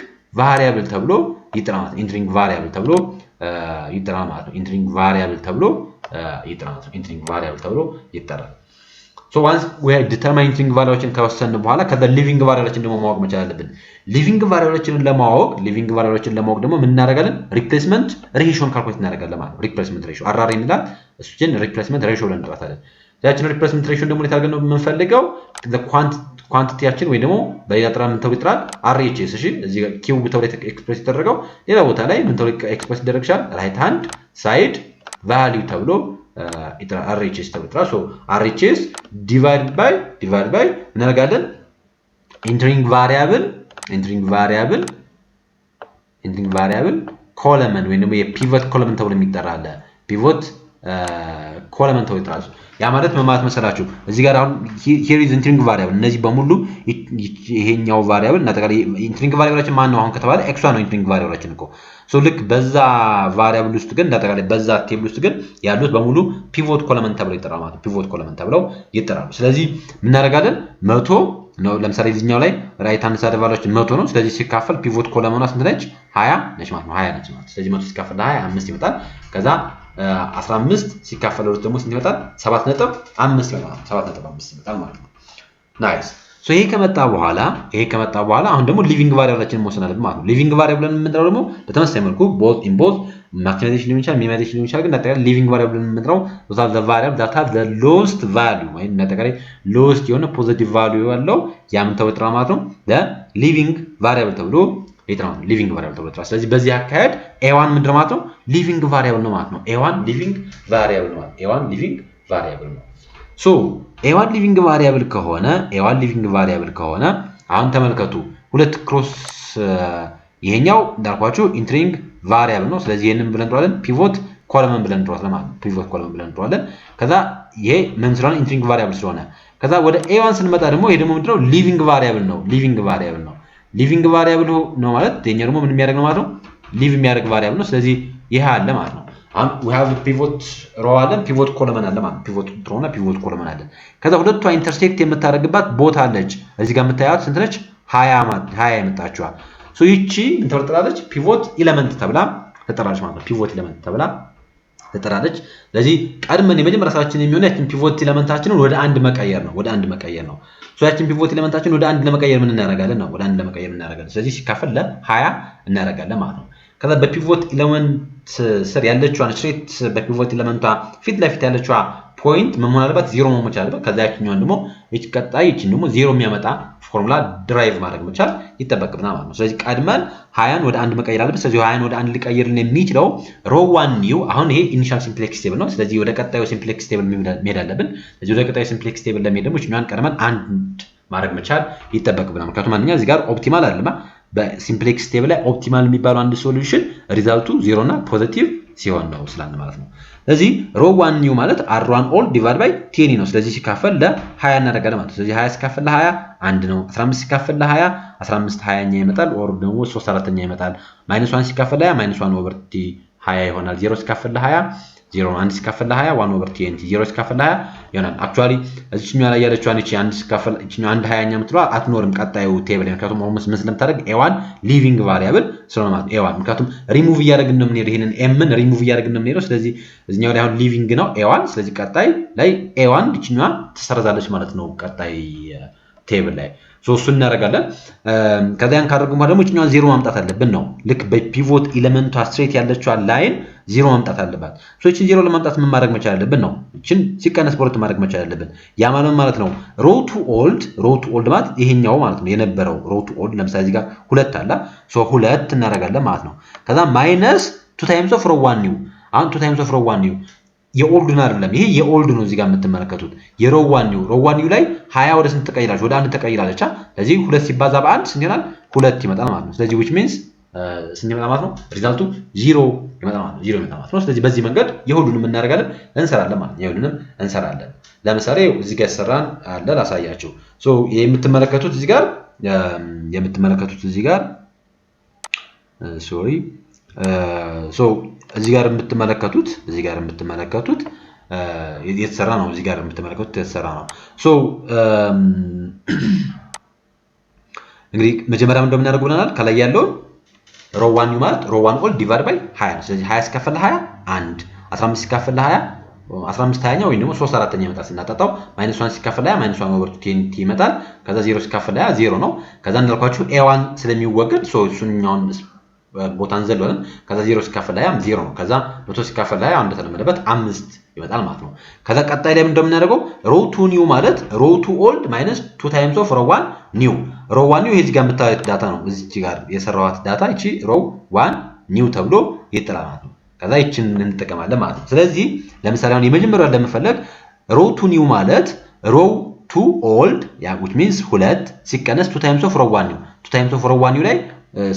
variable ተብሎ ይጠራል entering variable ተብሎ ይጠራል ማለት ነው entering variable ተብሎ ይጠራል entering variable ተብሎ ይጠራል so once we have determined entering variableዎችን ከወሰንን በኋላ ከዛ living variableዎችን ደግሞ ማወቅ መቻል አለብን living variableዎችን ለማወቅ ደግሞ ምን እናደርጋለን replacement ratio ካልኩሌት እናደርጋለን ማለት ነው replacement ratio RR ይላል እሱን replacement ratio ብለን እንጠራታለን ያችን replacement ratio ደግሞ ለታርገን ነው የምንፈልገው the quantityያችን ወይ ደግሞ በያጥራ ምን ተብሎ ይጠራል RHS እሺ እዚህ ጋር q ተብሎ ኤክስፕሬስ ተደረገው ሌላ ቦታ ላይ ምን ተብሎ ኤክስፕሬስ ይደረግሻል right hand side value ተብሎ RHS ተብሎ ይጠራል so RHS divided by እናደርጋለን entering variable column ወይ ደግሞ የፒቮት column ተብሎ የሚጠራ አለ ፒቮት column ተብሎ ይጠራል ያ ማለት ምን ማለት መሰላችሁ እዚህ ጋር አሁን here is entering variable እነዚህ በሙሉ ይሄኛው variable እና ተቃለ entering variableችን ማን ነው አሁን ከተባለ x1 ነው entering variableችን እኮ so ልክ በዛ variable ውስጥ ግን እንዳጠቃላይ በዛ ቴብል ውስጥ ግን ያሉት በሙሉ ፒቮት column ተብለው ይጠራሉ ማለት ፒቮት column ተብለው ይጠራሉ ስለዚህ ምን እናደርጋለን 100 ነው ለምሳሌ እዚህኛው ላይ ራይት ሃንድ ሳይድ ቫልዩአችን 100 ነው ስለዚህ ሲካፈል ፒቮት column ሆና ስንት ነች 20 ነች ማለት ነው 20 ነች ማለት ስለዚህ 100 ሲካፈል 20 5 ይመጣል ከዛ 15 ሲካፈል ደግሞ ስንት ይመጣል 7.5 ይመጣል 7.5 ይመጣል ማለት ነው ናይስ ሶ ይሄ ከመጣ በኋላ አሁን ደግሞ ሊቪንግ ቫሪያብላችንን መወሰን አለብን ማለት ነው። ሊቪንግ ቫሪያብልን የምንጠራው ደግሞ በተመሳሳይ መልኩ ቦዝ ኢን ቦዝ ማክሲማይዜሽን ሊሆን ይችላል ሚኒማይዜሽን ሊሆን ይችላል። ግን አጠቃላይ ሊቪንግ ቫሪያብልን የምንጠራው ዛት ዘ ቫሪያብል ዛት ሃዝ ዘ ሎስት ቫልዩ ወይም አጠቃላይ ሎስት የሆነ ፖዚቲቭ ቫልዩ ያለው ያምን ተወጥራ ማለት ነው ለሊቪንግ ቫሪያብል ተብሎ ይጥራው ሊቪንግ ቫሪያብል ተብሎ ይጥራል። ስለዚህ በዚህ አካሄድ a1 ምንድነው ማለት ነው ሊቪንግ ቫሪያብል ነው ማለት ነው። a1 ሊቪንግ ቫሪያብል ነው። a1 ሊቪንግ ቫሪያብል ነው። ሶ a1 ሊቪንግ ቫሪያብል ከሆነ አሁን ተመልከቱ ሁለት ክሮስ ይሄኛው እንዳልኳችሁ ኢንትሪንግ ቫሪያብል ነው። ስለዚህ ይሄንን ብለን እንጠራለን ፒቮት ኮለመን ብለን እንጠራለን ማለት ነው። ፒቮት ኮለመን ብለን እንጠራለን። ከዛ ይሄ ምን ስለሆነ ኢንትሪንግ ቫሪያብል ስለሆነ ከዛ ወደ a1 ስንመጣ ደግሞ ይሄ ደግሞ ምንድነው ሊቪንግ ቫሪያብል ነው። ሊቪንግ ቫሪያብል ነው ማለት የኛ ደግሞ ምን የሚያደርግ ነው ማለት ነው ሊቭ የሚያደርግ ቫሪያብል ነው። ስለዚህ ይሄ አለ ማለት ነው። አሁን we have pivot row አለን ፒቮት ኮለመን አለ ማለት ነው። ፒቮት ሮ እና ፒቮት ኮለመን አለ። ከዛ ሁለቷ ኢንተርሴክት የምታደርግባት ቦታ አለች። እዚህ ጋር የምታያት ስንት ነች 20 የመጣችዋ ሶ ይቺ ኢንተርፕሬታለች ፒቮት ኤሌመንት ተብላ ተጠራች ማለት ነው። ፒቮት ኤሌመንት ተብላ ተጠራለች። ስለዚህ ቀድመን የመጀመሪያ ስራችን የሚሆነው ያችን ፒቮት ኤሌመንታችንን ወደ አንድ መቀየር ነው። ሶ ያችን ፒቮት ኤሌመንታችንን ወደ አንድ ለመቀየር ምን እናደርጋለን ነው ስለዚህ ሲካፈል ለ20 እናደርጋለን ማለት ነው። ከዛ በፒቮት ኤሌመንት ስር ያለችዋን ስትሬት በፒቮት ኤሌመንቷ ፊት ለፊት ያለችዋ ፖይንት ምን መሆን አለበት 0 መሆን መቻል አለበት። ከዛ ያችኛውን ደግሞ ይችን ደግሞ 0 የሚያመጣ ፎርሙላ ድራይቭ ማድረግ መቻል ይተበቅብናል ማለት ነው። ስለዚህ ቀድመን 20ን ወደ አንድ መቀየር አለበት። ስለዚህ 20ን ወደ አንድ ሊቀይርልን የሚችለው ሮው 1 ኒው አሁን ይሄ ኢኒሻል ሲምፕሌክስ ቴብል ነው። ስለዚህ ወደ ቀጣዩ ሲምፕሌክስ ቴብል መሄድ አለብን። ስለዚህ ወደ ቀጣዩ ሲምፕሌክስ ቴብል ለመሄድ ደግሞ እኛን ቀድመን አንድ ማድረግ መቻል ይተበቅብናል። ምክንያቱም አንደኛ እዚህ ጋር ኦፕቲማል አይደለም። በሲምፕሌክስ ቴብል ላይ ኦፕቲማል የሚባለው አንድ ሶሉሽን ሪዛልቱ 0 እና ፖዚቲቭ ሲሆን ነው ስላልን ማለት ነው። ስለዚህ ሮው 1 ኒው ማለት r1 ኦልድ ዲቫይድ ባይ 10 ነው። ስለዚህ ሲካፈል ለ20 እናደርጋለን ማለት ነው። ስለዚህ 20 ሲካፈል ለ20 1 ነው። 15 ሲካፈል ለ20 15 20ኛ ይመጣል ኦር ደግሞ 3/4ኛ ይመጣል። -1 ሲካፈል ለ20 -1 ኦቨር ቲ 20 ይሆናል። 0 ሲካፈል ለ20 0 1 ሲካፈል ለ20 1 ኦቨር ቲ 0 ሲካፈል ለ20 ይሆናል። አክቹአሊ እዚህኛው ላይ ያለችው አንቺ 1 ሲካፈል እዚህኛው 1 20ኛ የምትለው አትኖርም ቀጣዩ ቴብል ላይ ምክንያቱም ኦልሞስት ምን ስለምታደርግ a1 ሊቪንግ ቫሪያብል ስለሆነ ማለት a1 ምክንያቱም ሪሙቭ እያደረግን ነው የምንሄደው ይሄንን m-ን ሪሙቭ እያደረግን ነው የምንሄደው። ስለዚህ እዚህኛው ላይ አሁን ሊቪንግ ነው a1 ስለዚህ ቀጣይ ላይ a1 እዚህኛዋ ትሰረዛለች ማለት ነው ቀጣይ ቴብል ላይ ሶ እሱን እናደርጋለን። ከዛ ያን ካደረግን በኋላ ደግሞ እዚህኛውን 0 ማምጣት አለብን ነው ልክ በፒቮት ኤሌመንቷ ስትሬት ያለችው ላይን 0 ማምጣት አለባት። ሶ እቺን 0 ለማምጣት ምን ማድረግ መቻል አለብን ነው እቺን ሲቀነስ በሁለት ማድረግ መቻል አለብን። ያ ማለት ነው ሮው ቱ ኦልድ ማለት ይሄኛው ማለት ነው የነበረው ሮው ቱ ኦልድ ለምሳሌ እዚህ ጋር 2 አለ ሶ 2 እናደርጋለን ማለት ነው። ከዛ ማይነስ 2 ታይምስ ኦፍ ሮው 1 ኒው አሁን 2 ታይምስ ኦፍ ሮው 1 ኒው የኦልዱን አይደለም ይሄ የኦልድ ነው። እዚህ ጋር የምትመለከቱት የሮው 1 ኒው ላይ 20 ወደ ስንት ተቀይራለች ወደ 1 ተቀይራለች። ስለዚህ 2 ሲባዛ በ1 ስንት ይሆናል 2 ይመጣል ማለት ነው። ስለዚህ which means ስንት ይመጣል ማለት ነው ሪዛልቱ 0 ይመጣል ማለት ነው። ስለዚህ በዚህ መንገድ የሁሉንም እናደርጋለን እንሰራለን ማለት ነው። የሁሉንም እንሰራለን። ለምሳሌ እዚህ ጋር ሰራን አለ ላሳያችሁ። ሶ የምትመለከቱት እዚህ ጋር ሶሪ ሶ እዚህ ጋር የምትመለከቱት የተሰራ ነው። እዚህ ጋር የምትመለከቱት የተሰራ ነው። ሶ እንግዲህ መጀመሪያ ምን እንደምናደርግ ብለናል። ከላይ ያለውን ሮው 1 ኒው ማለት ሮው 1 ኦል ዲቫይድ ባይ 20 ነው። ስለዚህ 20 ሲካፈል ለ20 1 15 ሲካፈል ለ20 15 20ኛ ወይም ደግሞ 3/4ኛ ይመጣል ስናጣጣው -1 ሲካፈል ለ20 -1 ኦቨር 10 ይመጣል። ከዛ 0 ሲካፈል ለ20 0 ነው። ከዛ እንዳልኳችሁ a1 ስለሚወገድ ሶ እሱኛውን ቦታን ዘለለን ከዛ 0 ሲካፈል ለ20 0 ነው። ከዛ 100 ሲካፈል ለ20 እንደተለመደበት 5 ይመጣል ማለት ነው። ከዛ ቀጣይ ላይ ምን እንደምናደርገው ሮው 2 ኒው ማለት ሮው 2 ኦልድ ማይነስ 2 ታይምስ ኦፍ ሮው 1 ኒው ሮው 1 ኒው እዚህ ጋር የምታዩት ዳታ ነው። እዚህ ጋር የሰራዋት ዳታ እቺ ሮው 1 ኒው ተብሎ ይጠራል ማለት ነው። ከዛ እቺን እንጠቀማለን ማለት ነው። ስለዚህ ለምሳሌ አሁን የመጀመሪያው ለመፈለግ ሮው 2 ኒው ማለት ሮው 2 ኦልድ ያ which means 2 ሲቀነስ 2 ታይምስ ኦፍ ሮው 1 ኒው 2 ታይምስ ኦፍ ሮው 1 ኒው ላይ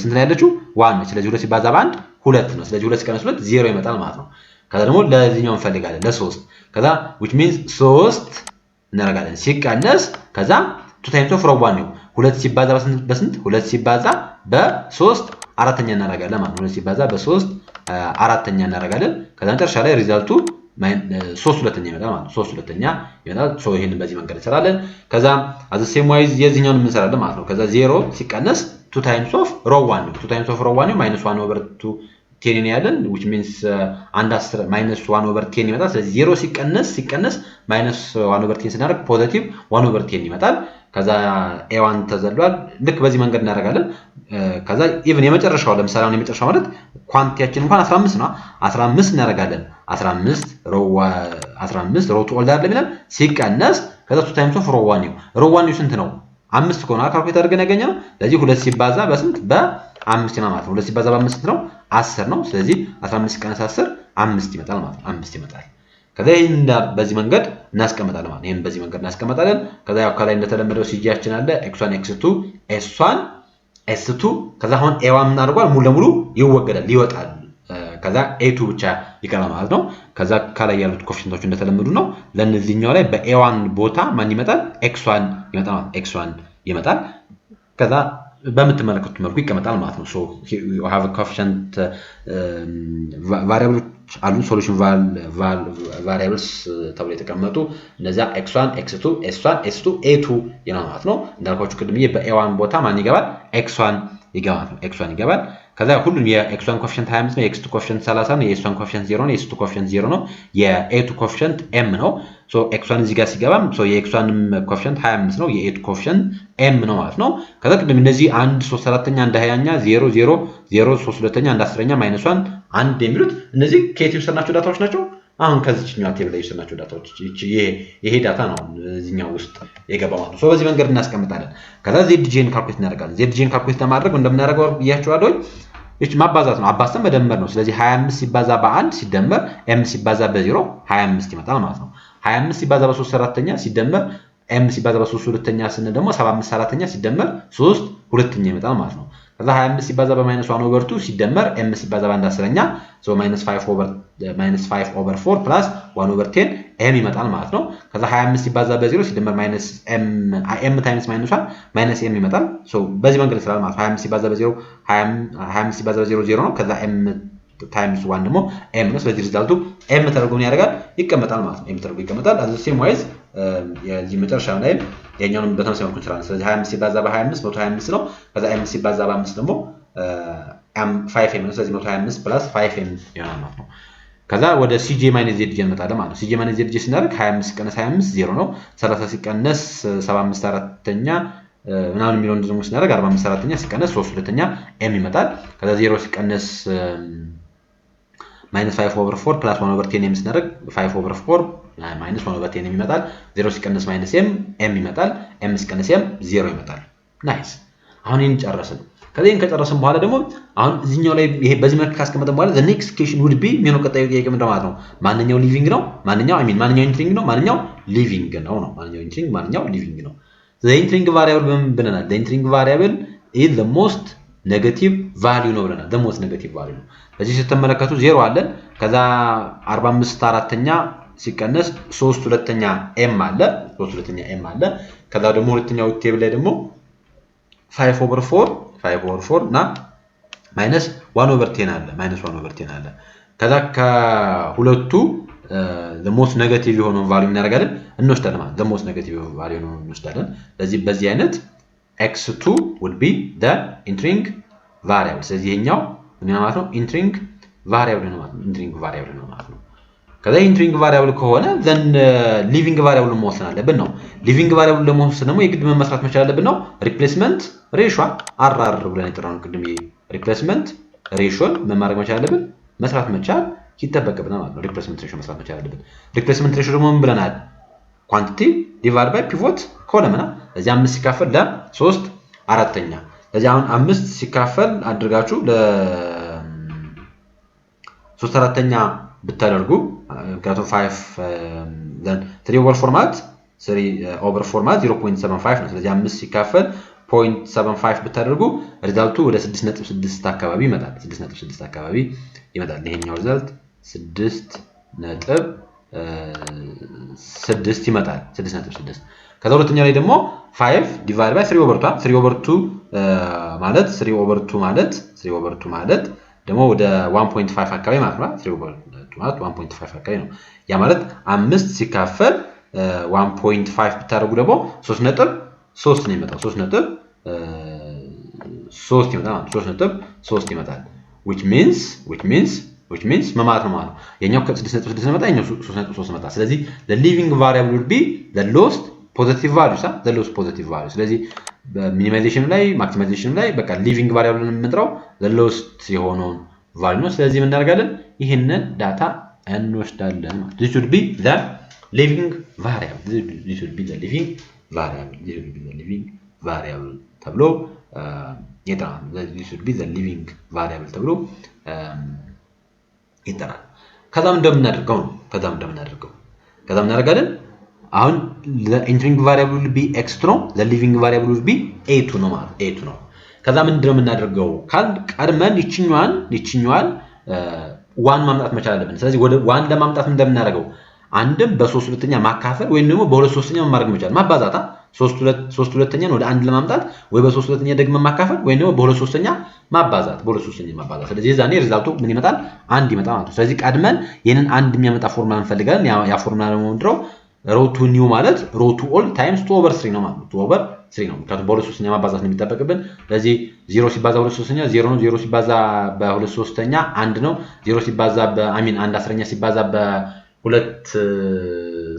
ስንት ላይ ያለችው 1 ነው። ስለዚህ 2 ሲባዛ በ1 2 ነው። ስለዚህ 2 ሲቀነስ 2 0 ይመጣል ማለት ነው። ከዛ ደግሞ ለዚህኛው እንፈልጋለን ለ3 ከዛ which means 3 እናደርጋለን ሲቀነስ ከዛ 2 ታይምስ ኦፍ ሮው 1 ኒው 2 ሲባዛ በስንት 2 ሲባዛ በ3 አራተኛ እናደርጋለን ማለት ነው። 2 ሲባዛ በ3 አራተኛ እናደርጋለን። ከዛ መጨረሻ ላይ ሪዛልቱ 3 ሁለተኛ ይመጣል ማለት ነው። 3 ሁለተኛ ይመጣል። ሶ ይሄንን በዚህ መንገድ እንሰራለን። ከዛ as the same wise የዚህኛውን እንሰራለን ማለት ነው። ከዛ 0 ሲቀነስ 2 ታይምስ ኦፍ ሮው 1 ኒው 2 ታይምስ ኦፍ ሮው 1 ኒው -1 ኦቨር 2 10 ነው ያለን which means አንድ 10 -1/10 ይመጣል ስለዚህ 0 ሲቀነስ -1/10 ስናደርግ ፖዚቲቭ 1/10 ይመጣል ከዛ a1 ተዘሏል ልክ በዚህ መንገድ እናደርጋለን ከዛ ኢቭን የመጨረሻው ለምሳሌ አሁን የመጨረሻው ማለት ኳንቲቲያችን እንኳን 15 ነው 15 እናደርጋለን 15 ሮው ቱ ኦልድ አይደለም ይላል ሲቀነስ ከዛ 2 ታይምስ ኦፍ ሮው 1 ነው ሮው 1 ስንት ነው 5 ከሆነ ካልኩሌት አድርገን ያገኘነው ስለዚህ 2 ሲባዛ በስንት በ5 ነው ማለት ነው 2 ሲባዛ በ5 ስንት ነው 10 ነው ስለዚህ 15 ሲቀነስ 10 5 ይመጣል ማለት ነው 5 ይመጣል ከዛ ይሄን በዚህ መንገድ እናስቀምጣለን ማለት ነው ይሄን በዚህ መንገድ እናስቀምጣለን ከዛ ያው ከላይ እንደተለመደው ሲጂያችን አለ x1 x2 s1 s2 ከዛ አሁን a1 ምን አድርጓል ሙሉ ለሙሉ ይወገዳል ይወጣል ከዛ a2 ብቻ ይቀራል ማለት ነው ከዛ ከላይ ያሉት ኮኤፊሺየንቶች እንደተለመዱ ነው ለነዚህኛው ላይ በa1 ቦታ ማን ይመጣል x1 ይመጣል ማለት x1 ይመጣል ከዛ በምትመለከቱት መልኩ ይቀመጣል ማለት ነው so you have a coefficient variables አሉ ሶሉሽን variables ተብሎ የተቀመጡ እነዛ x1 x2 s1 s2 a2 ይሆናል ማለት ነው እንዳልኳችሁ ቅድምዬ በa1 ቦታ ማን ይገባል x1 ይገባል x1 ይገባል ከዛ ሁሉም የx1 ኮኤፊሺየንት 25 ነው የx2 ኮኤፊሺየንት 30 ነው የs1 ኮኤፊሺየንት 0 ነው የs2 ኮኤፊሺየንት 0 ነው የa2 ኮኤፊሺየንት m ነው ሶ x1 እዚህ ጋር ሲገባም ሶ የx1 ኮኤፊሺየንት 25 ነው የa2 ኮኤፊሺየንት m ነው ማለት ነው ከዛ ቅድም እነዚህ 1 3/4ኛ 1 20ኛ 0 0 0 3/2ኛ 1 10ኛ -1 1 የሚሉት እነዚህ ከየት የወሰድናቸው ዳታዎች ናቸው አሁን ከዚህኛው ቴብል ላይ የወሰድናቸው ዳታዎች ይሄ ዳታ ነው እዚህኛው ውስጥ የገባው ማለት ነው ሶ በዚህ መንገድ እናስቀምጣለን ከዛ zgn ካልኩሌት እናደርጋለን zgn ካልኩሌት ለማድረግ እንደምናደርገው ያያችኋለሁ እቺ ማባዛት ነው አባዝተን መደመር ነው ስለዚህ 25 ሲባዛ በ1 ሲደመር m ሲባዛ በ0 25 ይመጣል ማለት ነው 25 ሲባዛ በ3/4ኛ ሲደመር m ሲባዛ በ3/2ኛ ስንል ደግሞ 75/4ኛ ሲደመር 3 ሁለተኛ ይመጣል ማለት ነው ከዛ 25 ሲባዛ በ-1/2 ሲደመር m ሲባዛ በ1/10ኛ so -5/4 plus 1/10 m ይመጣል ማለት ነው ከዛ 25 ሲባዛ በ0 ሲደመር m times -1 -m ይመጣል so በዚህ መንገድ ይሰራል ማለት 25 ሲባዛ በ0 25 ሲባዛ በ0 0 ነው ከዛ m times 1 ደግሞ m ነው ስለዚህ ሪዛልቱ m ተደርጎ ምን ያደርጋል ይቀመጣል ማለት ነው m ተደርጎ ይቀመጣል as the same wise የዚህ መጨረሻው ላይ የኛውን በተመሳሳይ መልኩ እንሰራለን ስለዚህ 25 ሲባዛ በ25 125 ነው ከዛ m ሲባዛ በ5 ደግሞ m5m ነው ስለዚህ 125 plus 5m ይሆናል ማለት ነው ከዛ ወደ cj - zj እንመጣለን ማለት ነው cj - zj ስናደርግ 25 ሲቀነስ 25 0 ነው 30 ሲቀነስ 75/4ኛ ምናምን የሚለውን ደግሞ ስናደርግ 45/4ኛ ሲቀነስ 3/2ኛ m ይመጣል ከዛ 0 ሲቀነስ -5/4 plus 1/10 m ስናደርግ 5/4 -1/10 ይመጣል 0 ሲቀነስ -m ይመጣል m ሲቀነስ m 0 ይመጣል ናይስ አሁን ይሄን ጨረስን ከዚህን ከጨረስን በኋላ ደግሞ አሁን እዚህኛው ላይ ይሄ በዚህ መልኩ ካስቀመጠን በኋላ the next question would be ምን ነው ቀጣዩ ጥያቄ ምንድነው ማለት ነው ማንኛው ሊቪንግ ነው ማንኛው ኢንትሪንግ ነው ማንኛው ሊቪንግ ነው ማንኛው ኢንትሪንግ ማንኛው ሊቪንግ ነው the entering variable ምን ብለናል the entering variable is the most negative value ነው ብለናል the most negative value ነው በዚህ ስትመለከቱ 0 አለን ከዛ 45/4ኛ ሲቀነስ 3/2ኛ m አለ 3/2ኛ m አለ ከዛ ደግሞ ሁለተኛው ቴብል ላይ ደግሞ 5/4 እና -1/10 አለ -1/10 አለ ከዛ ከሁለቱ the most negative የሆነውን ቫልዩ እናደርጋለን እንወስዳለን ማለት the most negative ቫልዩ ነው እንወስዳለን ስለዚህ በዚህ አይነት x2 would be the entering variable ስለዚህ ይሄኛው ምን ማለት ነው entering variable ነው ማለት ነው entering variable ነው ማለት ነው ከዛ entering variable ከሆነ then living variable መወሰን አለብን ነው living variable ለመወሰን ደግሞ የግድ መስራት መቻል አለብን ነው replacement ratio RR ብለን የጠራነው ቅድም replacement ratio ማድረግ መቻል አለብን መስራት መቻል ይተበቀብና ማለት ነው replacement ratio መስራት መቻል አለብን replacement ratio ደግሞ ምን ብለናል quantity divided by pivot column እና እዚህ 5 ሲካፈል ለ3 4ኛ ስለዚህ አሁን 5 ሲካፈል አድርጋችሁ ለ3 4ኛ ብታደርጉ ምክንያቱም 5 then 3/4 ማለት 3/4 ማለት 0.75 ነው ስለዚህ 5 ሲካፈል 0.75 ብታደርጉ ሪዛልቱ ወደ 6.6 አካባቢ ይመጣል 6.6 አካባቢ ይመጣል ይሄኛው ሪዛልት 6.6 ይመጣል 6.6 ከዛ ሁለተኛው ላይ ደግሞ 5 divided by 3/2 ማለት 3/2 ማለት ደግሞ ወደ 1.5 አካባቢ ማለት ነው 3/2 ማለት 1.5 አካባቢ ነው ያ ማለት 5 ሲካፈል 1.5 ብታደርጉ ደግሞ 3 ነው የሚመጣው 3 ይመጣል which means ማለት ነው የኛው ከ6.6 መጣ የኛው 3.3 መጣ ስለዚህ the living variable will be the lowest positive value the lowest positive value ስለዚህ በሚኒማይዜሽን ላይ ማክሲማይዜሽን ላይ በቃ living variable የምንጠራው the lowest የሆነውን value ነው ስለዚህ ምን እናደርጋለን ይሄንን ዳታ እንወስዳለን ማለት this should be the living variable this should be the living variable ተብሎ ይጠራል this should be the living variable ተብሎ ይጠራል ከዛም እንደምናደርጋለን አሁን the entering variable will be x2 ነው the living variable will be a2 ነው ማለት a2 ነው ከዛ ምንድነው የምናደርገው ካል ቀድመን ይችኛዋን ዋን ማምጣት መቻል አለብን ስለዚህ ወደ ዋን ለማምጣት እንደምናደርገው አንድም በ3 ሁለተኛ ማካፈል ወይንም ደግሞ በ2 ሶስተኛ ማድረግ መቻል ማባዛታ 3 ሁለተኛን ወደ አንድ ለማምጣት ወይ በ3 ሁለተኛ ደግሞ ማካፈል ወይንም ደግሞ በ2 ሶስተኛ ማባዛት ስለዚህ ዛኔ ሪዛልቱ ምን ይመጣል አንድ ይመጣል ማለት ነው ስለዚህ ቀድመን ይሄንን አንድ የሚያመጣ ፎርሙላ እንፈልጋለን ያ ፎርሙላ ደግሞ ምንድነው row to new ማለት row to all times 2/3 ነው ማለት ነው 2/3 ነው ምክንያቱም በ2 ሶስተኛ ማባዛት ነው የሚጠበቅብን ስለዚህ 0 ሲባዛ 2 ሶስተኛ 0 ነው 0 ሲባዛ በ2 ሶስተኛ 1 ነው 0 ሲባዛ በአሚን 1 10ኛ ሲባዛ በ2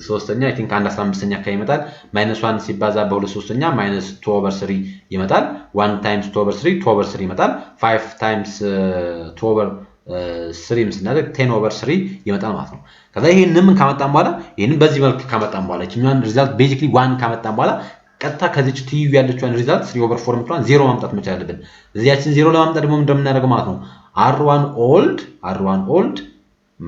ሶስተኛ I think 1 15ኛ ከይመጣል -1 ሲባዛ በ2 ሶስተኛ -2/3 ይመጣል 1 times 2/3 2/3 ይመጣል 5 times 2/3 ስናደርግ 10/3 ይመጣል ማለት ነው ከዛ ይሄንን ካመጣን በኋላ ይሄንን በዚህ መልኩ ካመጣን በኋላ እኛን ሪዛልት ቤዚክሊ 1 ካመጣን በኋላ ቀጥታ ከዚች ትዩ ያለችውን ሪዛልት 3/4 ምትሏን 0 ማምጣት መቻል አለብን እዚያችን 0 ለማምጣት ደግሞ እንደምናደርገው ማለት ነው r1 old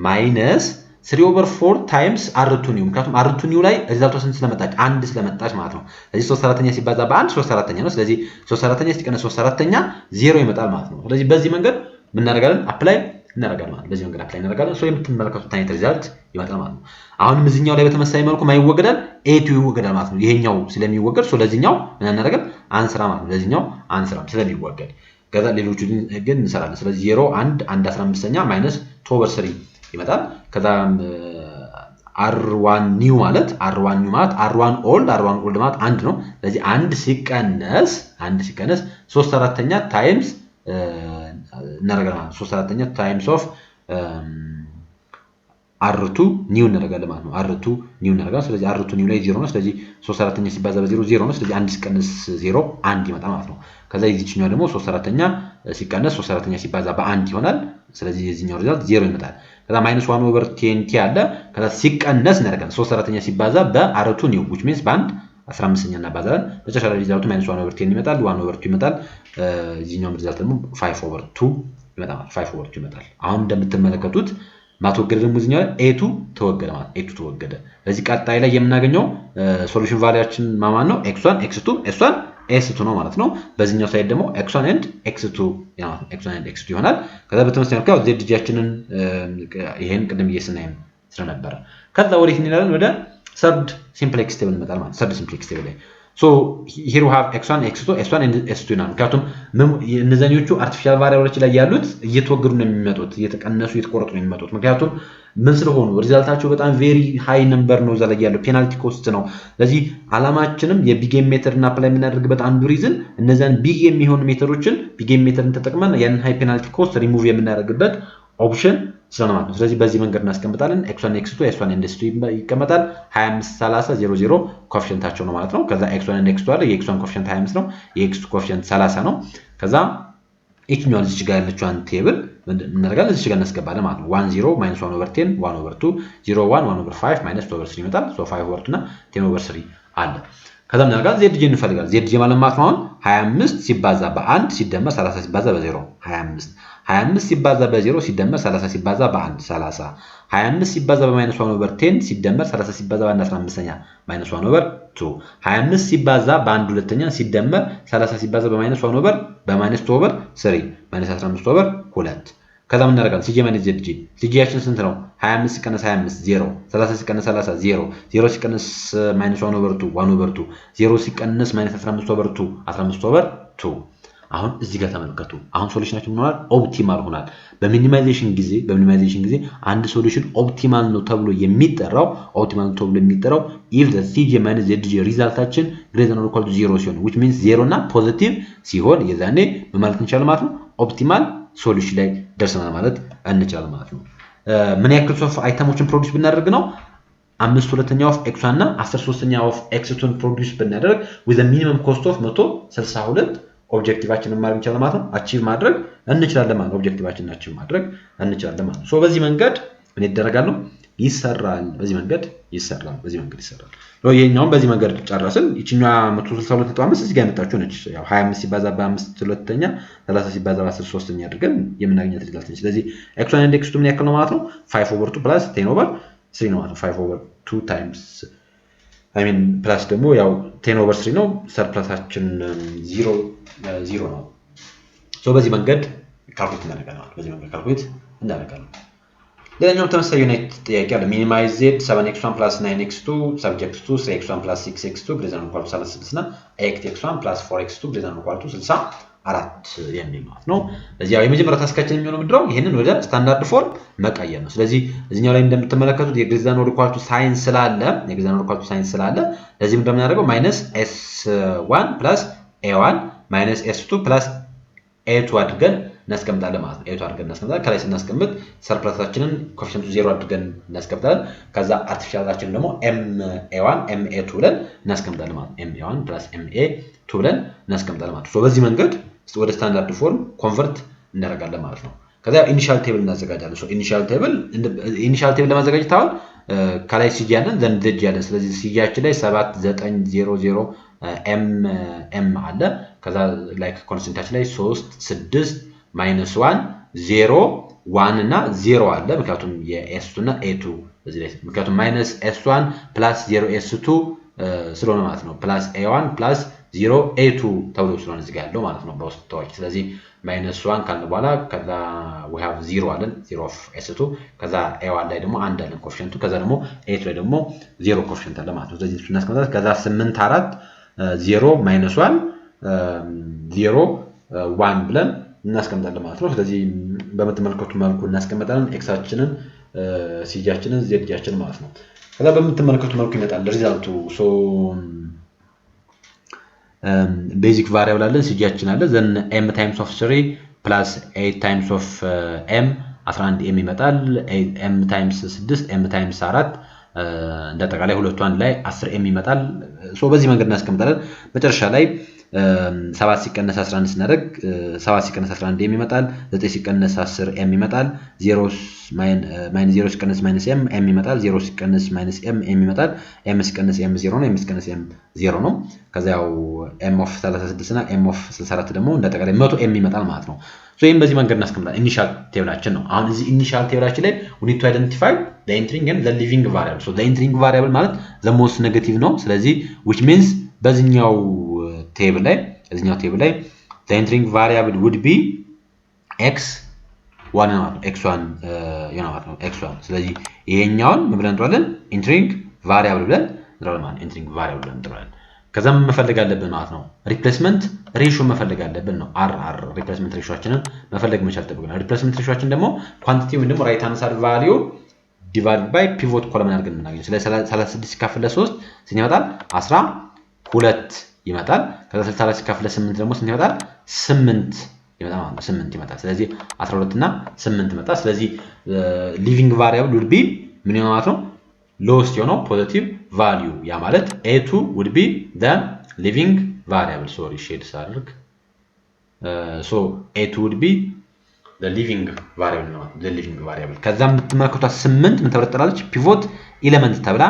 minus 3/4 times r2 new ምክንያቱም r2 new ላይ ሪዛልቷ ስንት ስለመጣች አንድ ስለመጣች ማለት ነው ስለዚህ 3/4ኛ ሲባዛ በ1 3/4ኛ ነው ስለዚህ 3/4ኛ ሲቀነስ 3/4ኛ 0 ይመጣል ማለት ነው ስለዚህ በዚህ መንገድ ምን እናደርጋለን አፕላይ እናደርጋለን ማለት በዚህ መንገድ አፕላይ እናደርጋለን ሶ የምትመለከቱት አይነት ሪዛልት ይመጣል ማለት ነው አሁንም እዚህኛው ላይ በተመሳሳይ መልኩ ማይወገዳል a2 ይወገዳል ማለት ነው ይሄኛው ስለሚወገድ ሶ ለዚህኛው ምን እናደርጋለን አንስራ ማለት ነው ለዚህኛው አንስራም ስለሚወገድ ከዛ ሌሎቹ ግን እንሰራለን ስለዚህ 0 1 1 15ኛ -2/3 ይመጣል ከዛ r1 new ማለት r1 old ማለት 1 ነው ስለዚህ 1 ሲቀነስ 3/4ኛ ታይምስ እናደርጋለን ማለት 3/4ኛ ታይምስ ኦፍ r2 new እናደርጋለን ማለት ነው r2 new እናደርጋለን ስለዚህ r2 new ላይ 0 ነው ስለዚህ 3/4ኛ ሲባዛ በ0 0 ነው ስለዚህ 1 ሲቀነስ 0 1 ይመጣል ማለት ነው ከዛ የዚህኛው ደግሞ 3/4ኛ ሲቀነስ 3/4ኛ ሲባዛ በ1 ይሆናል ስለዚህ የዚህኛው ሪዛልት 0 ይመጣል ከዛ -1/10 አለ ከዛ ሲቀነስ እናደርጋለን 3/4ኛ ሲባዛ በr2 new which means በ1 15ኛ እናባዛለን መጨረሻ ላይ ሪዛልቱ -1/10 ይመጣል 1/2 ይመጣል እዚህኛው ሪዛልት ደግሞ 5/2 ይመጣል 5/2 ይመጣል አሁን እንደምትመለከቱት ማትወገደ ደግሞ እዚህኛው a2 ተወገደ ማለት a2 ተወገደ ስለዚህ ቀጣይ ላይ የምናገኘው ሶሉሽን ቫልዩአችን ማን ነው x1 x2 s1 s2 ነው ማለት ነው በዚህኛው ሳይድ ደግሞ x1 and x2 ይሆናል ከዛ በተመሳሳይ መልኩ zድጃችንን ይሄን ቅድም እየሰናየን ስለነበረ ከዛ ወዴት እንላለን ወደ third simplex table እንመጣለን ማለት third simplex table ላይ so here we have x1 x2 s1 and s2 ነው ምክንያቱም እነዛኞቹ አርቲፊሻል ቫሪያብሎች ላይ ያሉት እየተወገዱ ነው የሚመጡት እየተቀነሱ እየተቆረጡ ነው የሚመጡት ምክንያቱም ምን ስለሆኑ ሪዛልታቸው በጣም ቬሪ ሃይ ነምበር ነው ዘለ ያለው ፔናልቲ ኮስት ነው ስለዚህ አላማችንም የቢጌም ሜተድ እና አፕላይ የምናደርግበት አንዱ ሪዝን እነዛን ቢግ የሚሆኑ ሜተዶችን ቢጌም ሜተድን ተጠቅመን ያን ሃይ ፔናልቲ ኮስት ሪሙቭ የምናደርግበት ኦፕሽን ስለማለት ነው ስለዚህ በዚህ መንገድ እናስቀምጣለን x1 x2 s1 and s2 ይቀመጣል 25 30 00 ኮኤፊሺየንታቸው ነው ማለት ነው ከዛ x1 and x2 አለ የx1 ኮኤፊሺየንት 25 ነው የx2 ኮኤፊሺየንት 30 ነው ከዛ እቺኛው እዚህ ጋር ያለችውን ቴብል ምን እናደርጋለን እዚህ ጋር እናስገባለን ማለት ነው 10 -1/10 1/2 01 1/5 -2/3 ይመጣል so 5/2 እና 10/3 አለ ከዛ ምን እናደርጋለን zj እንፈልጋለን zj ማለት ነው አሁን 25 ሲባዛ በ1 ሲደመር 30 ሲባዛ በ0 25 ሲባዛ በ0 ሲደመር 30 ሲባዛ በ1 30 25 ሲባዛ በ-1/10 ሲደመር 30 ሲባዛ በ-1/15ኛ -1/2 25 ሲባዛ በ1 ሁለተኛ ሲደመር 30 ሲባዛ በ-2/3 -15/2 ከዛ ምን እናደርጋለን ሲጂ ማይነስ zg ሲጂያችን ስንት ነው 25 ሲቀነስ 25 0 30 ሲቀነስ 30 0 0 ሲቀነስ -1/2 1/2 0 ሲቀነስ -15/2 15/2 አሁን እዚህ ጋር ተመልከቱ አሁን ሶሉሽናችን ምን ሆናል ኦፕቲማል ሆናል በሚኒማይዜሽን ጊዜ አንድ ሶሉሽን ኦፕቲማል ነው ተብሎ የሚጠራው if the cj minus zg ሪዛልታችን greater than or equal to 0 ሲሆን which means 0 እና ፖዚቲቭ ሲሆን የዛኔ ማለት እንችላለን ማለት ነው ኦፕቲማል ሶሉሽን ላይ ደርሰናል ማለት እንችላለን ማለት ነው። ምን ያክል ሶፍ አይተሞችን ፕሮዲዩስ ብናደርግ ነው 5/2 ኦፍ x1 እና 10/3 ኦፍ x2ን ፕሮዲዩስ ብናደርግ with a minimum cost of 162 ኦብጀክቲቫችንን ማድረግ እንችላለን ማለት ነው። አቺቭ ማድረግ እንችላለን ማለት ነው። ኦብጀክቲቫችንን አቺቭ ማድረግ እንችላለን ማለት ነው። ሶ በዚህ መንገድ ምን ይደረጋል ነው ይሰራል። በዚህ መንገድ ይሰራል። ይሄኛውን በዚህ መንገድ ጨረስን። ይችኛዋ 162.5 እዚህ ጋር የመጣችው ነች። ያው 25 ሲባዛ በ5/2 30 ሲባዛ በ10/3 አድርገን የምናገኘው ሪዛልት ነች። ስለዚህ x1 and x2 ምን ያክል ነው ማለት ነው 5/2 + 10/3 ነው ማለት ነው። 5/2 ታይምስ ፕላስ ደግሞ ያው 10/3 ነው። ሰርፕለሳችን 0 ነው። ሶ በዚህ መንገድ ካልኩሌት እናደርጋለን። ሌላኛው ተመሳሳይ ዩኒት ጥያቄ አለ። ሚኒማይዝ z 7x1 + 9x2 subject to 3x1 + 6x2 > 36 እና 8x1 + 4x2 > 64 የሚል ማለት ነው። ስለዚህ ያው የመጀመሪያ ታስካችን የሚሆነው ምንድነው ይሄንን ወደ ስታንዳርድ ፎርም መቀየር ነው። ስለዚህ እዚህኛው ላይ እንደምትመለከቱት > ሳይን ስላለ ለዚህ ምንድነው የምናደርገው -s1 + a1 -s2 + a2 አድርገን እናስቀምጣለን ማለት ነው። a2 አድርገን እናስቀምጣለን። ከላይ ስናስቀምጥ ሰርፕለሳችንን ኮኤፊሺየንቱ 0 አድርገን እናስቀምጣለን። ከዛ አርቲፊሻላችንን ደግሞ ma1 ma2 ብለን እናስቀምጣለን ማለት ነው። ma1 + ma2 ብለን እናስቀምጣለን ማለት ነው። ሶ በዚህ መንገድ ወደ ስታንዳርድ ፎርም ኮንቨርት እናደርጋለን ማለት ነው። ከዛ ኢኒሻል ቴብል እናዘጋጃለን። ሶ ኢኒሻል ቴብል ለማዘጋጀት አሁን ከላይ ሲጂ ያለን ዘንድ ዘጅ ያለን ስለዚህ ሲጂያችን ላይ 7900 m አለ። ከዛ ላይክ ኮንስታንታችን ላይ 3 6 -1 0 1 እና 0 አለ። ምክንያቱም የs2 እና a2 እዚህ ላይ ምክንያቱም -s1 + 0s2 ስለሆነ ማለት ነው +a1 + 0a2 ተብሎ ስለሆነ እዚህ ጋር ያለው ማለት ነው በውስጥ ታዋቂ። ስለዚህ -1 ካልን በኋላ ከዛ we have 0 አለን 0 of s2 ከዛ a1 ላይ ደግሞ 1 አለን ኮኤፊሺየንቱ ከዛ ደግሞ a2 ላይ ደግሞ 0 ኮኤፊሺየንት አለ ማለት ነው። ስለዚህ እሱን እናስቀምጣለን። ከዛ 8 4 0 -1 0 1 ብለን እናስቀምጣለን ማለት ነው። ስለዚህ በምትመለከቱት መልኩ እናስቀምጣለን ኤክሳችንን ሲጂያችንን ዜድያችንን ማለት ነው። ከዛ በምትመለከቱት መልኩ ይመጣል ሪዛልቱ። ሶ ቤዚክ ቫሪያብል አለን ሲጂያችን አለ ዘን m times of 3 plus 8 times of m 11 m ይመጣል። m times 6 m times 4 እንደጠቃላይ ሁለቱ አንድ ላይ 10 m ይመጣል። ሶ በዚህ መንገድ እናስቀምጣለን። መጨረሻ ላይ 7 ሲቀነስ 11 ስናደርግ 7 ሲቀነስ 11 m ይመጣል። 9 ሲቀነስ 10 m ይመጣል። 0 ሲቀነስ -m ይመጣል። 0 ሲቀነስ -m ይመጣል። m ሲቀነስ m 0 ነው። m ሲቀነስ m 0 ነው። ከዛ ያው m of 36 እና m of 64 ደግሞ እንደጠቃላይ 100 m ይመጣል ማለት ነው። ሶ ይሄን በዚህ መንገድ እናስቀምጣለን። ኢኒሻል ቴብላችን ነው። አሁን እዚህ ኢኒሻል ቴብላችን ላይ we need to identify the entering and the leaving variable. so the entering variable ማለት the most negative ነው። ስለዚህ which means በዚህኛው ቴብል ላይ the entering variable would be x1 ነው x1 ማለት ነው x1 ስለዚህ ይሄኛውን ምን ብለን እንጠራለን entering variable ብለን እንጠራለን entering variable ብለን እንጠራለን። ከዛም መፈለግ አለብን ማለት ነው ሪፕሌስመንት ሬሽዮ መፈለግ አለብን ነው r ሪፕሌስመንት ሬሽዮአችንን መፈለግ መቻል ተብሏል። ሪፕሌስመንት ሬሽዮአችን ደግሞ ኳንቲቲ ወይም ደግሞ ራይት ሃንድ ሳይድ ቫልዩ ዲቫይድ ባይ ፒቮት ኮለም አድርገን እናገኛለን። ስለዚህ 36 ሲካፈል ለ3 ስንት ይመጣል 12 ይመጣል። ከዛ 64 ሲካፈል ለ8 ደግሞ ስንት ይመጣል 8 ይመጣል ማለት ነው 8 ይመጣል። ስለዚህ 12 እና 8 ይመጣል። ስለዚህ ሊቪንግ ቫሪያብል would be ምን ይሆናል ማለት ነው lowest የሆነው ፖዚቲቭ ቫልዩ ያ ማለት a2 would be the living variable. sorry shades አድርግ so a2 would be the living variable ነው the living variable። ከዛም የምትመለከቷት 8 ምን ተብላ ትጠራለች ፒቮት ኤሌመንት ተብላ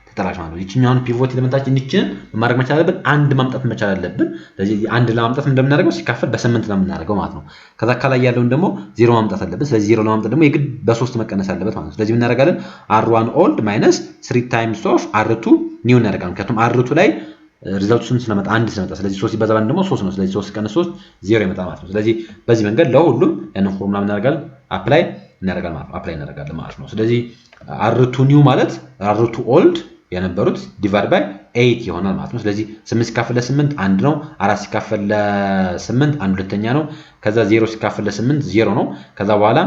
ተጠራች ማለት ነው። ይችኛውን ፒቮት ኤሌመንታችን እንዲችን ማድረግ መቻል አለብን አንድ ማምጣት መቻል አለብን። ስለዚህ አንድ ለማምጣት እንደምናደርገው ሲካፈል በ8 ነው የምናደርገው ማለት ነው። ከዛ ከላይ ያለውን ደግሞ 0 ማምጣት አለብን። ስለዚህ 0 ለማምጣት ደግሞ የግድ በ3 መቀነስ አለበት ማለት ነው። ስለዚህ ምን እናደርጋለን r1 old minus 3 times of r2 new እናደርጋለን። ምክንያቱም r2 ላይ ሪዛልቱን ስለመጣ አንድ ስለመጣ ስለዚህ 3 ሲባዛ በአንድ ደግሞ 3 ነው። ስለዚህ 3 ሲቀነስ 3 0 ይመጣል ማለት ነው። ስለዚህ በዚህ መንገድ ለሁሉም ያንን ፎርሙላ እናደርጋለን አፕላይ እናደርጋለን ማለት ነው። ስለዚህ r2 new ማለት r2 old የነበሩት ዲቫይድ ባይ 8 ይሆናል ማለት ነው። ስለዚህ 8 ሲካፈል ለ8 1 ነው። 4 ሲካፈል ለ8 1 ሁለተኛ ነው። ከዛ 0 ሲካፈል ለ8 0 ነው። ከዛ በኋላ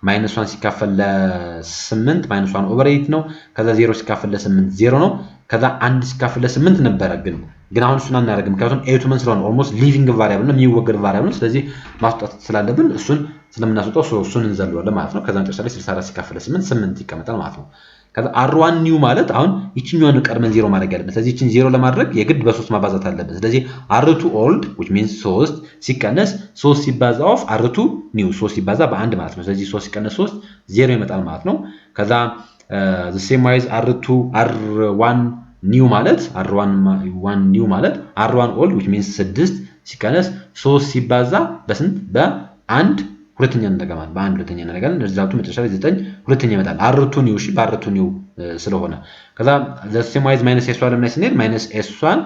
-1 ሲካፈል ለ8 -1 ኦቨር 8 ነው። ከዛ 0 ሲካፈል ለ8 0 ነው። ከዛ 1 ሲካፈል ለ8 ነበረ ግን ግን አሁን እሱን አናደርግም ምክንያቱም ኤቱ ምን ስለሆነ ኦልሞስት ሊቪንግ ቫሪያብል ነው የሚወገድ ቫሪያብል ነው ስለዚህ ማስወጣት ስላለብን እሱን ስለምናስወጣው እሱን እንዘለዋለን ማለት ነው ከዛ መጨረሻ ላይ 64 ሲካፈል 8 ይቀመጣል ማለት ነው ከዛ r1 ኒው ማለት አሁን ይችኛውን ቀድመን 0 ማድረግ ያለብን ስለዚህ ይችን 0 ለማድረግ የግድ በ3 ማባዛት አለብን ስለዚህ r2 old which means 3 ሲቀነስ 3 ሲባዛ ኦፍ r2 ኒው 3 ሲባዛ በ1 ማለት ነው ስለዚህ 3 ሲቀነስ 3 0 ይመጣል ማለት ነው ከዛ the same wise r1 ኒው ማለት r1 ኒው ማለት r1 old which means 6 ሲቀነስ 3 ሲባዛ በስንት በ1 ሁለተኛ እንደገማል በአንድ ሁለተኛ እንደገና ሪዛልቱ መጨረሻ ላይ 9 ሁለተኛ ይመጣል r2 ኒው እሺ በr2 ኒው ስለሆነ ከዛ the same wise minus s1 ላይ ስንሄድ minus s1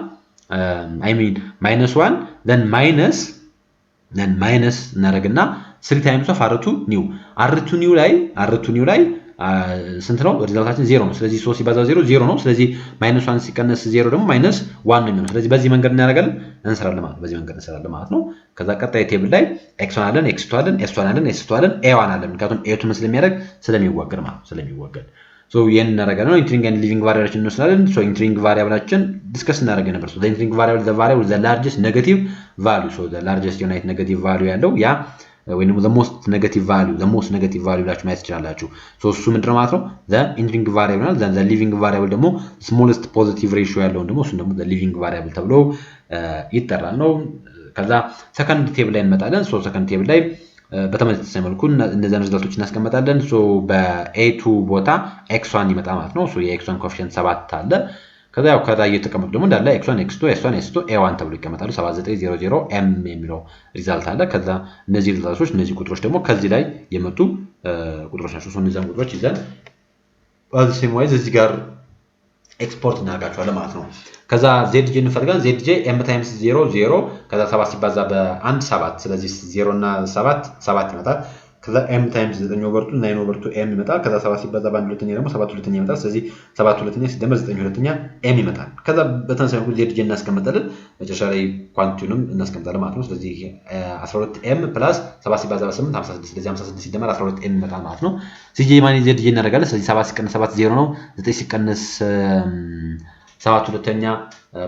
I mean -1 then minus እናደርግና 3 times of r2 ኒው r2 ኒው ላይ ስንት ነው ሪዛልታችን 0 ነው ስለዚህ 3 ሲባዛ 0 ነው ስለዚህ -1 ሲቀነስ 0 ደግሞ -1 ነው የሚሆነው ስለዚህ በዚህ መንገድ እናደርጋለን እንሰራለን ማለት ነው ከዛ ቀጣይ ቴብል ላይ x1 አለን x2 አለን s1 አለን s2 አለን a1 አለን ምክንያቱም a2 ምን ስለሚያደርግ ስለሚወገድ so ይሄን እናደርጋለን ኢንትሪንግ ኤንድ ሊቪንግ ቫሪያብሎችን እንወስዳለን so ኢንትሪንግ ቫሪያብላችን ዲስከስ እናደርገን ነበር so the ኢንትሪንግ ቫሪያብል the variable the largest negative value so the largest unit negative value ያለው ያ ወይ ደግሞ the most negative value ብላችሁ ማየት ትችላላችሁ so እሱ ምንድነው ማለት ነው the ኢንትሪንግ ቫሪያብል ነው the living variable ደግሞ smallest positive ratio ያለው ደግሞ እሱ ደግሞ the living variable ተብሎ ይጠራል ነው ከዛ ሰከንድ ቴብል ላይ እንመጣለን so ሰከንድ ቴብል ላይ በተመሳሳይ መልኩ እነዛን ሪዛልቶች እናስቀምጣለን so በa2 ቦታ x1 ይመጣ ማለት ነው so የx1 ኮኤፊሺየንት 7 አለ ከዛ ያው ከዛ እየተቀመጡ ደግሞ እንዳለ x1 x2 s1 s2 a1 ተብሎ ይቀመጣሉ 7900 m የሚለው ሪዛልት አለ ከዛ እነዚህ ሪዛልቶች እነዚህ ቁጥሮች ደግሞ ከዚህ ላይ የመጡ ቁጥሮች ናቸው እነዛን ቁጥሮች ይዘን በዚህ ሴም ዋይዝ እዚህ ጋር ኤክስፖርት እናደርጋቸዋለን ማለት ነው ከዛ zj እንፈልጋለን zj m times 0 0 ከዛ 7 ሲባዛ በ1 7 ስለዚህ 0 እና 7 ይመጣል ከዛ m times 9 over 2 9 over 2 m ይመጣል ከዛ 7 ሲባዛ በ1 ሁለተኛ ደግሞ 7 ሁለተኛ ይመጣል ስለዚህ 7 ሁለተኛ ሲደመር 9 ሁለተኛ m ይመጣል ከዛ በተመሳሳይ መልኩ zj እናስቀምጣለን መጨረሻ ላይ ኳንቲቲውንም እናስቀምጣለን ማለት ነው ስለዚህ 12m plus 7 ሲባዛ በ8 56 ስለዚህ 56 ሲደመር 12m ይመጣል ማለት ነው zj ማን zj እናደርጋለን ስለዚህ 7 ሲቀነስ 7 0 ነው 9 ሲቀነስ 7 ሁለተኛ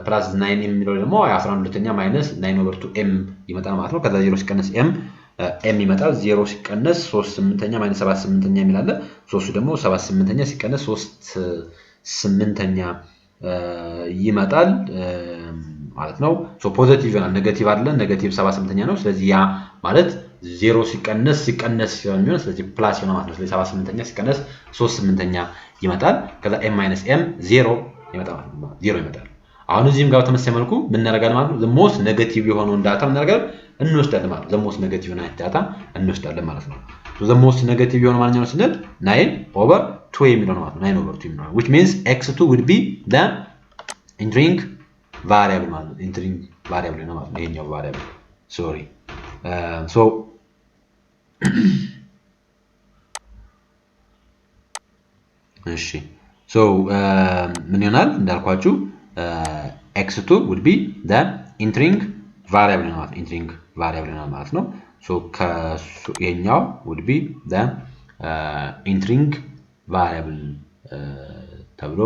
ፕላስ 9 የሚለው ደግሞ 11 ሁለተኛ ማይነስ 9 over 2m ይመጣል ማለት ነው ከዛ 0 ሲቀነስ m ይመጣል 0 ሲቀነስ 3 8ኛ ማይነስ 7 8ኛ የሚላለ 3 ደግሞ 7 8ኛ ሲቀነስ 3 8ኛ ይመጣል ማለት ነው ሶ ፖዚቲቭ ይሆናል ኔጌቲቭ አይደለም ኔጌቲቭ 7 8ኛ ነው ስለዚህ ያ ማለት 0 ሲቀነስ የሚሆነው ስለዚህ ፕላስ ይሆናል ማለት ነው ስለዚህ 7 8ኛ ሲቀነስ 3 8ኛ ይመጣል ከዛ m - m 0 ይመጣል 0 ይመጣል አሁን እዚህም ጋር ተመሳሳይ መልኩ ምን እናደርጋለን ማለት ነው the most negative የሆነውን ዳታ ምን እናደርጋለን እንወስዳለን ማለት ነው the most negative የሆነውን ዳታ እንወስዳለን ማለት ነው so the most negative የሆነው ማንኛው ነው ስንል 9/2 የሚለው ነው ማለት ነው 9/2 የሚለው which means x2 would be the entering variable ማለት ነው entering variable ነው ማለት ነው ይሄኛው variable sorry so እሺ so ምን ይሆናል እንዳልኳችሁ x2 would be the entering variable ነው ማለት ነው entering variable ነው ማለት ነው so ከየኛው would be the entering variable ተብሎ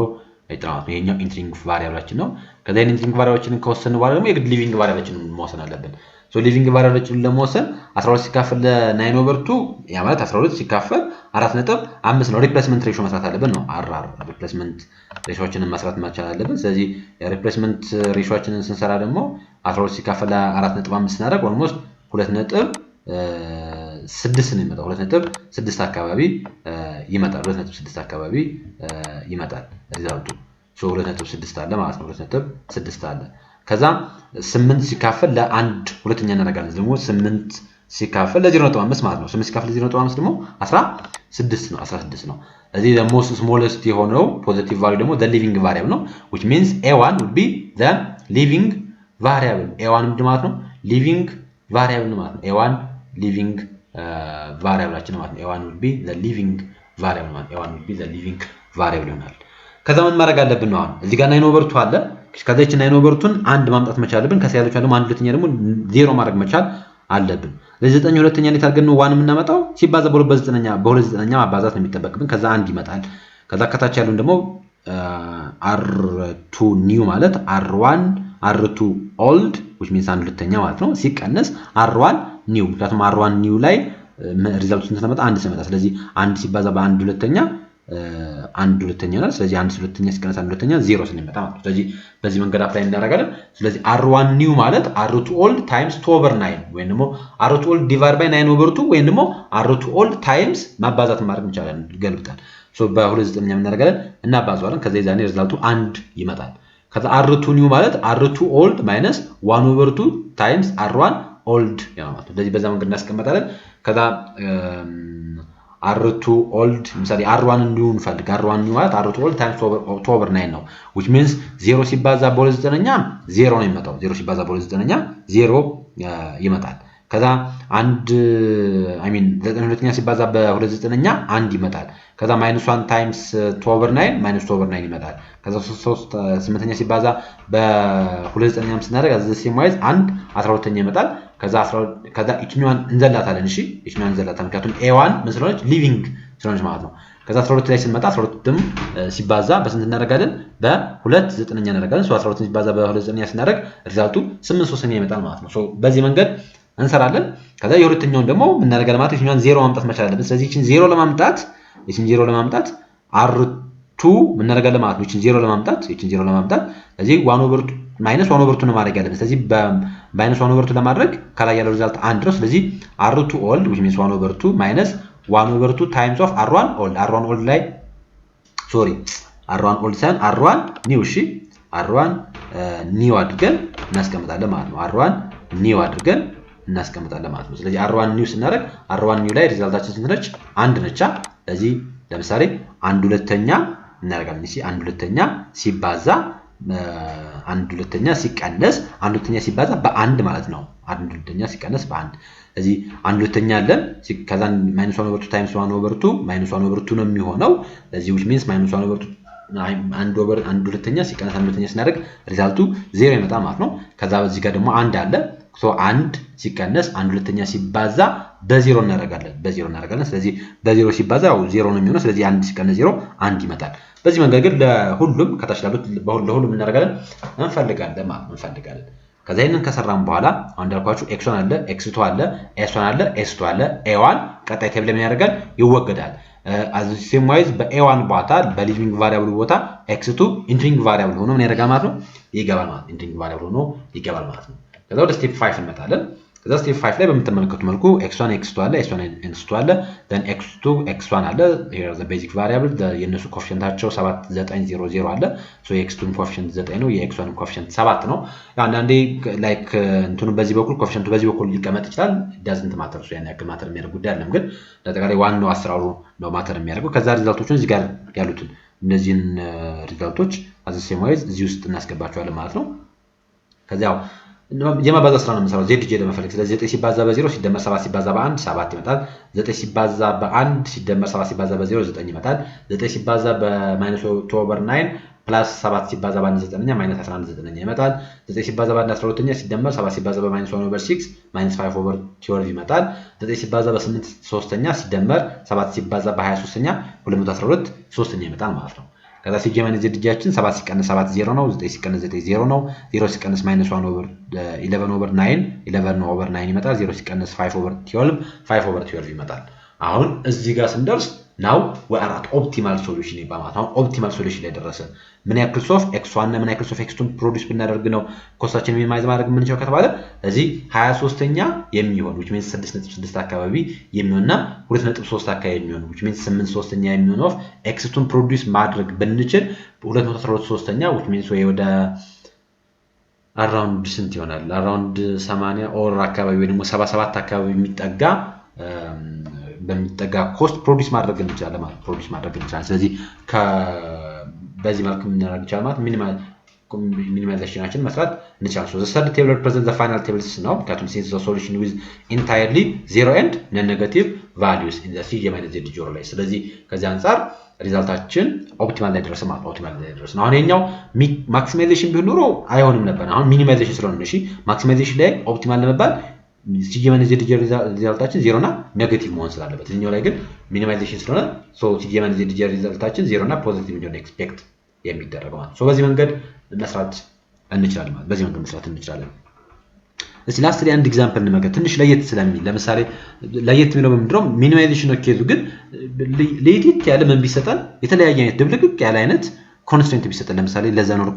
አይጠራም ይሄኛው entering variableችን ነው ከዛ entering variableችን ከወሰነ በኋላ ደግሞ የግድ living variableችን መወሰን አለብን so living variableችን ለመወሰን 12 ሲካፈል ለ9/2 ያ ማለት 12 ሲካፈል 4.5 ነው ሪፕሌስመንት ሬሽዮ መስራት አለብን ነው r ሪፕሌስመንት ሬሽዮችንን መስራት መቻል አለብን ስለዚህ ሪፕሌስመንት ሬሽዮችንን ስንሰራ ደግሞ 12 ሲካፈል 4.5 ስናደርግ ኦልሞስት 2.6 ነው የሚመጣው 2.6 አካባቢ ይመጣል 2.6 አካባቢ ይመጣል ሪዛልቱ so 2.6 አለ ማለት ነው 2.6 አለ ከዛ 8 ሲካፈል ለ1 ሁለተኛ እናደርጋለን ደግሞ 8 ሲካፈል ለ0.5 ማለት ነው 8 ሲካፈል ለ0.5 ደግሞ 16 ነው እዚህ the most smallest የሆነው positive value ደግሞ the living variable ነው which means a1 would be the living variable a1 ምንድን ማለት ነው living variable ማለት ነው a1 living variableችን ማለት ነው a1 would be the living variable ማለት a1 would be the living variable ይሆናል ከዛ ምን ማድረግ አለብን ነው አሁን እዚህ ጋር 9/2 አለ ከዛች 9/2ን አንድ ማምጣት መቻል አለብን ከዛ ያለችው ደግሞ አንድ ሁለተኛ ደግሞ 0 ማድረግ መቻል አለብን ለ9 ሁለተኛ እንዴት አድርገን ነው 1 የምናመጣው ሲባዛ በ9ኛ ማባዛት ነው የሚጠበቅብን ከዛ አንድ ይመጣል ከዛ ከታች ያሉን ደግሞ r2 new ማለት r1 r2 old which means አንድ ሁለተኛ ማለት ነው ሲቀነስ r1 new ምክንያቱም r1 new ላይ ሪዛልቱ ስንት ስለመጣ አንድ ስለመጣ ስለዚህ አንድ ሲባዛ በአንድ ሁለተኛ አንድ ሁለተኛ ነው ስለዚህ አንድ ሁለተኛ ሲቀነስ አንድ ሁለተኛ 0 ስለሚመጣ ማለት ነው ስለዚህ በዚህ መንገድ አፕላይ እናደርጋለን ስለዚህ r1 new ማለት r2 old times 2/9 ወይንም ደግሞ r2 old divided by 9/2 ወይንም ደግሞ r2 old times ማባዛት ማድረግ እንችላለን ገልብጠን ሶ በ29 እናደርጋለን እናባዛዋለን ከዛ የዛኔ ሪዛልቱ 1 ይመጣል ከዛ r2 new ማለት r2 old minus 1/2 times r1 old ያው ማለት ነው ስለዚህ በዛ መንገድ እናስቀምጣለን ከዛ r2 old ምሳሌ r1 new እንፈልግ r1 new ማለት r2 old times 2/9 ነው which means 0 ሲባዛ በ29ኛ 0 ነው የሚመጣው 0 ሲባዛ በ29ኛ 0 ይመጣል ከዛ አንድ I mean 92ኛ ሲባዛ በ29ኛ 1 ይመጣል ከዛ -1 times 2/9 -2/9 ይመጣል ከዛ 8ኛ ሲባዛ በ29ኛም ስናደርግ አዘሴ ማይዝ 1 12ኛ ይመጣል ከዛ እቺኛዋን እንዘላታለን እሺ እቺኛዋን እንዘላታለን ምክንያቱም a1 ምን ስለሆነች ሊቪንግ ስለሆነች ማለት ነው ከዛ 12 ላይ ስንመጣ 12ም ሲባዛ በስንት እናደርጋለን በ2 9ኛ እናደርጋለን 12 ሲባዛ በ2 9ኛ ስናደርግ ሪዛልቱ 8 3ኛ ይመጣል ማለት ነው ሶ በዚህ መንገድ እንሰራለን ከዛ የሁለተኛውን ደግሞ ምን እናደርጋለን ማለት እቺኛዋን 0 ማምጣት መቻል አለብን ስለዚህ እቺን 0 ለማምጣት r2 ምን እናደርጋለን ማለት ነው እቺን 0 ለማምጣት ስለዚህ 1/2 -1/2 ነው ማድረግ ያለብን ስለዚህ -1/2 ለማድረግ ከላይ ያለው ሪዛልት 1 ነው ስለዚህ r2 old which means 1/2 -1/2 times of r1 old ላይ r1 old ሳይሆን r1 new እሺ r1 new አድርገን እናስቀምጣለን ማለት ነው r1 new አድርገን እናስቀምጣለን ማለት ነው ስለዚህ r1 new ስናደርግ r1 new ላይ ሪዛልታችን ስንት ነች 1 ነች ስለዚህ ለምሳሌ 1/2ኛ እናደርጋለን እሺ 1/2ኛ ሲባዛ 1/2ኛ ሲቀነስ 1/2ኛ ሲባዛ በ1 ማለት ነው 1/2ኛ ሲቀነስ በ1 ስለዚህ 1/2ኛ አለን ከዛ -1/2 times 1/2 -1/2 ነው የሚሆነው ስለዚህ which means -1/2 1/2ኛ ሲቀነስ 1/2ኛ ስናደርግ ሪዛልቱ 0 ይመጣል ማለት ነው ከዛ በዚህ ጋር ደግሞ 1 አለ ሶ 1 ሲቀነስ 1/2ኛ ሲባዛ በ0 እናደርጋለን ስለዚህ በ0 ሲባዛ ያው 0 ነው የሚሆነው ስለዚህ 1 ሲቀነስ 0 1 ይመጣል በዚህ መንገድ ግን ለሁሉም ከታች ላሉት ለሁሉም እናደርጋለን እንፈልጋለን ከዛ ይሄንን ከሰራን በኋላ አሁን እንዳልኳችሁ x1 አለ x2 አለ s1 አለ s2 አለ a1 ቀጣይ ቴብል ምን ያደርጋል ይወገዳል as the same wise በa1 ቦታ በሊቪንግ ቫሪያብል ቦታ x2 ኢንትሪንግ ቫሪያብል ሆኖ ምን ያደርጋል ማለት ነው ይገባል ማለት ኢንትሪንግ ቫሪያብል ሆኖ ይገባል ማለት ነው ከዛ ወደ ስቴፕ 5 እንመጣለን ከዛ ስቴፕ 5 ላይ በመተመለከቱ መልኩ x1 x2 አለ s1 s2 አለ then x2 x1 አለ here the basic variable የነሱ ኮኤፊሺየንታቸው 7 9 0 0 አለ so x2 ኮኤፊሺየንት 9 ነው የx1 ኮኤፊሺየንት 7 ነው አንዳንዴ ላይክ እንትኑ በዚህ በኩል ኮኤፊሺየንቱ በዚህ በኩል ሊቀመጥ ይችላል doesn't matter so ያን ያክል ማተር የሚያደርግ ጉዳይ አይደለም ግን ለተቃራኒ ዋናው አስራሩ ነው ማተር የሚያደርገው ከዛ ሪዛልቶቹን እዚህ ጋር ያሉትን እነዚህን ሪዛልቶች as same wise እዚህ ውስጥ እናስገባቸዋለን ማለት ነው ከዛው የማባዛት ስራ ነው የምንሰራው zj ለመፈለግ ስለዚህ 9 ሲባዛ በ0 ሲደመር 7 ሲባዛ በ1 7 ይመጣል 9 ሲባዛ በ1 ሲደመር 7 ሲባዛ በ0 9 ይመጣል 9 ሲባዛ በ-2/9 ፕላስ 7 ሲባዛ በ1 9ኛ -11 9ኛ ይመጣል 9 ሲባዛ በ1 12ኛ ሲደመር 7 ሲባዛ በ-1/6 -5/12 ይመጣል 9 ሲባዛ በ8 3ኛ ሲደመር 7 ሲባዛ በ23ኛ 212 3ኛ ይመጣል ማለት ነው ከዛ ሲጀመር ዝድጃችን 7 ሲቀነስ 7 0 ነው 9 ሲቀነስ 9 0 ነው 0 ሲቀነስ -1/11/9 11/9 ይመጣል 0 ሲቀነስ 5/12 5/12 ይመጣል አሁን እዚህ ጋር ስንደርስ now we are at optimal solution ይባላል አሁን ኦፕቲማል ሶሉሽን ላይ ደረሰ ምን ያክል ሶፍ x1 እና ምን ያክል ሶፍ x2 ፕሮዲዩስ ብናደርግ ነው ኮስታችን ሚኒማይዝ ማድረግ ምን ይችላል ከተባለ እዚህ 23ኛ የሚሆን which means 6.6 አካባቢ የሚሆንና 2.3 አካባቢ የሚሆን which means 8/3ኛ የሚሆን ኦፍ x2 ፕሮዲዩስ ማድረግ ብንችል 213ኛ which means ወይ ወደ around ስንት ይሆናል around 80 ኦር አካባቢ ወይ ደግሞ 77 አካባቢ የሚጠጋ በሚጠጋ ኮስት ፕሮዲዩስ ማድረግ እንችላለን ማለት ፕሮዲዩስ ማድረግ እንችላለን ስለዚህ በዚህ መልኩ እናደርግ ይችላል ማለት ሚኒማይዜሽናችን መስራት እንችላለን so the third table represents the final tables now because since the solution with entirely zero and non-negative values in the cj minus z ጆሮ ላይ ስለዚህ ከዚህ አንፃር ሪዛልታችን ኦፕቲማል ላይ ደረሰ ማለት ኦፕቲማል ላይ ደረሰ ነው አሁን የኛው ማክሲማይዜሽን ቢሆን ኖሮ አይሆንም ነበር አሁን ሚኒማይዜሽን ስለሆነ እሺ ማክሲማይዜሽን ላይ ኦፕቲማል ለመባል ሲጂመን ZJ ሪዛልታችን 0 እና ኔጌቲቭ መሆን ስላለበት እኛው ላይ ግን ሚኒማይዜሽን ስለሆነ ሶ ሲጂመን ZJ ሪዛልታችን 0 እና ፖዚቲቭ እንዲሆን ኤክስፔክት የሚደረገው ማለት ሶ በዚህ መንገድ መስራት እንችላለን ማለት በዚህ መንገድ መስራት እንችላለን። እስቲ ላስት ላይ አንድ ኤግዛምፕል እንመልከት ትንሽ ለየት ስለሚል ለምሳሌ ለየት የሚለው ምንድነው ሚኒማይዜሽን ኬዙ ግን ለየት ያለ ምን ቢሰጣል የተለያየ አይነት ድብልቅልቅ ያለ አይነት ኮንስትሬንት ቢሰጣል ለምሳሌ ለዛ ኖር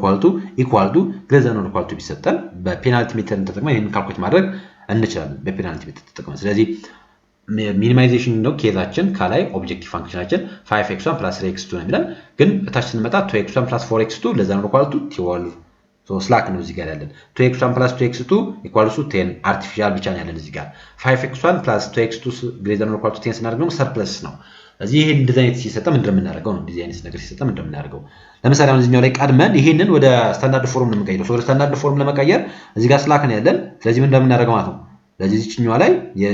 ኢኳል ቱ ግሬተር ኖር ኢኳል ቱ ቢሰጣል በፔናልቲ ሜተድ ተጠቅመን ይሄን ካልኩሌት ማድረግ እንችላለን በፔናልቲ ሜተድ ተጠቅመን ስለዚህ ሚኒማይዜሽን ነው ኬዛችን ከላይ ኦብጀክቲቭ ፋንክሽናችን 5x1 3x2 ነው የሚለን ግን እታች ስንመጣ 2x1 4x2 ለዛ ኖር ኢኳል ቱ 12 so slack ነው እዚህ ጋር ያለን 2x1 2x2 equals to 10 artificial ብቻ ነው ያለን እዚህ ጋር 5x1 2x2 greater than or equal to 10 ስናደርግ ደግሞ ሰርፕለስ ነው ስለዚህ ይሄን እንደዚህ አይነት ሲሰጣ ምንድነው የምናደርገው ነው እንደዚህ አይነት ነገር ሲሰጣ ምንድነው የምናደርገው ለምሳሌ አሁን እዚህኛው ላይ ቀድመን ይሄንን ወደ ስታንዳርድ ፎርም ነው የምንቀይረው ወደ ስታንዳርድ ፎርም ለመቀየር እዚህ ጋር slack ነው ያለን ስለዚህ ምን እንደምናደርገው ማለት ነው ስለዚህ እዚህኛው ላይ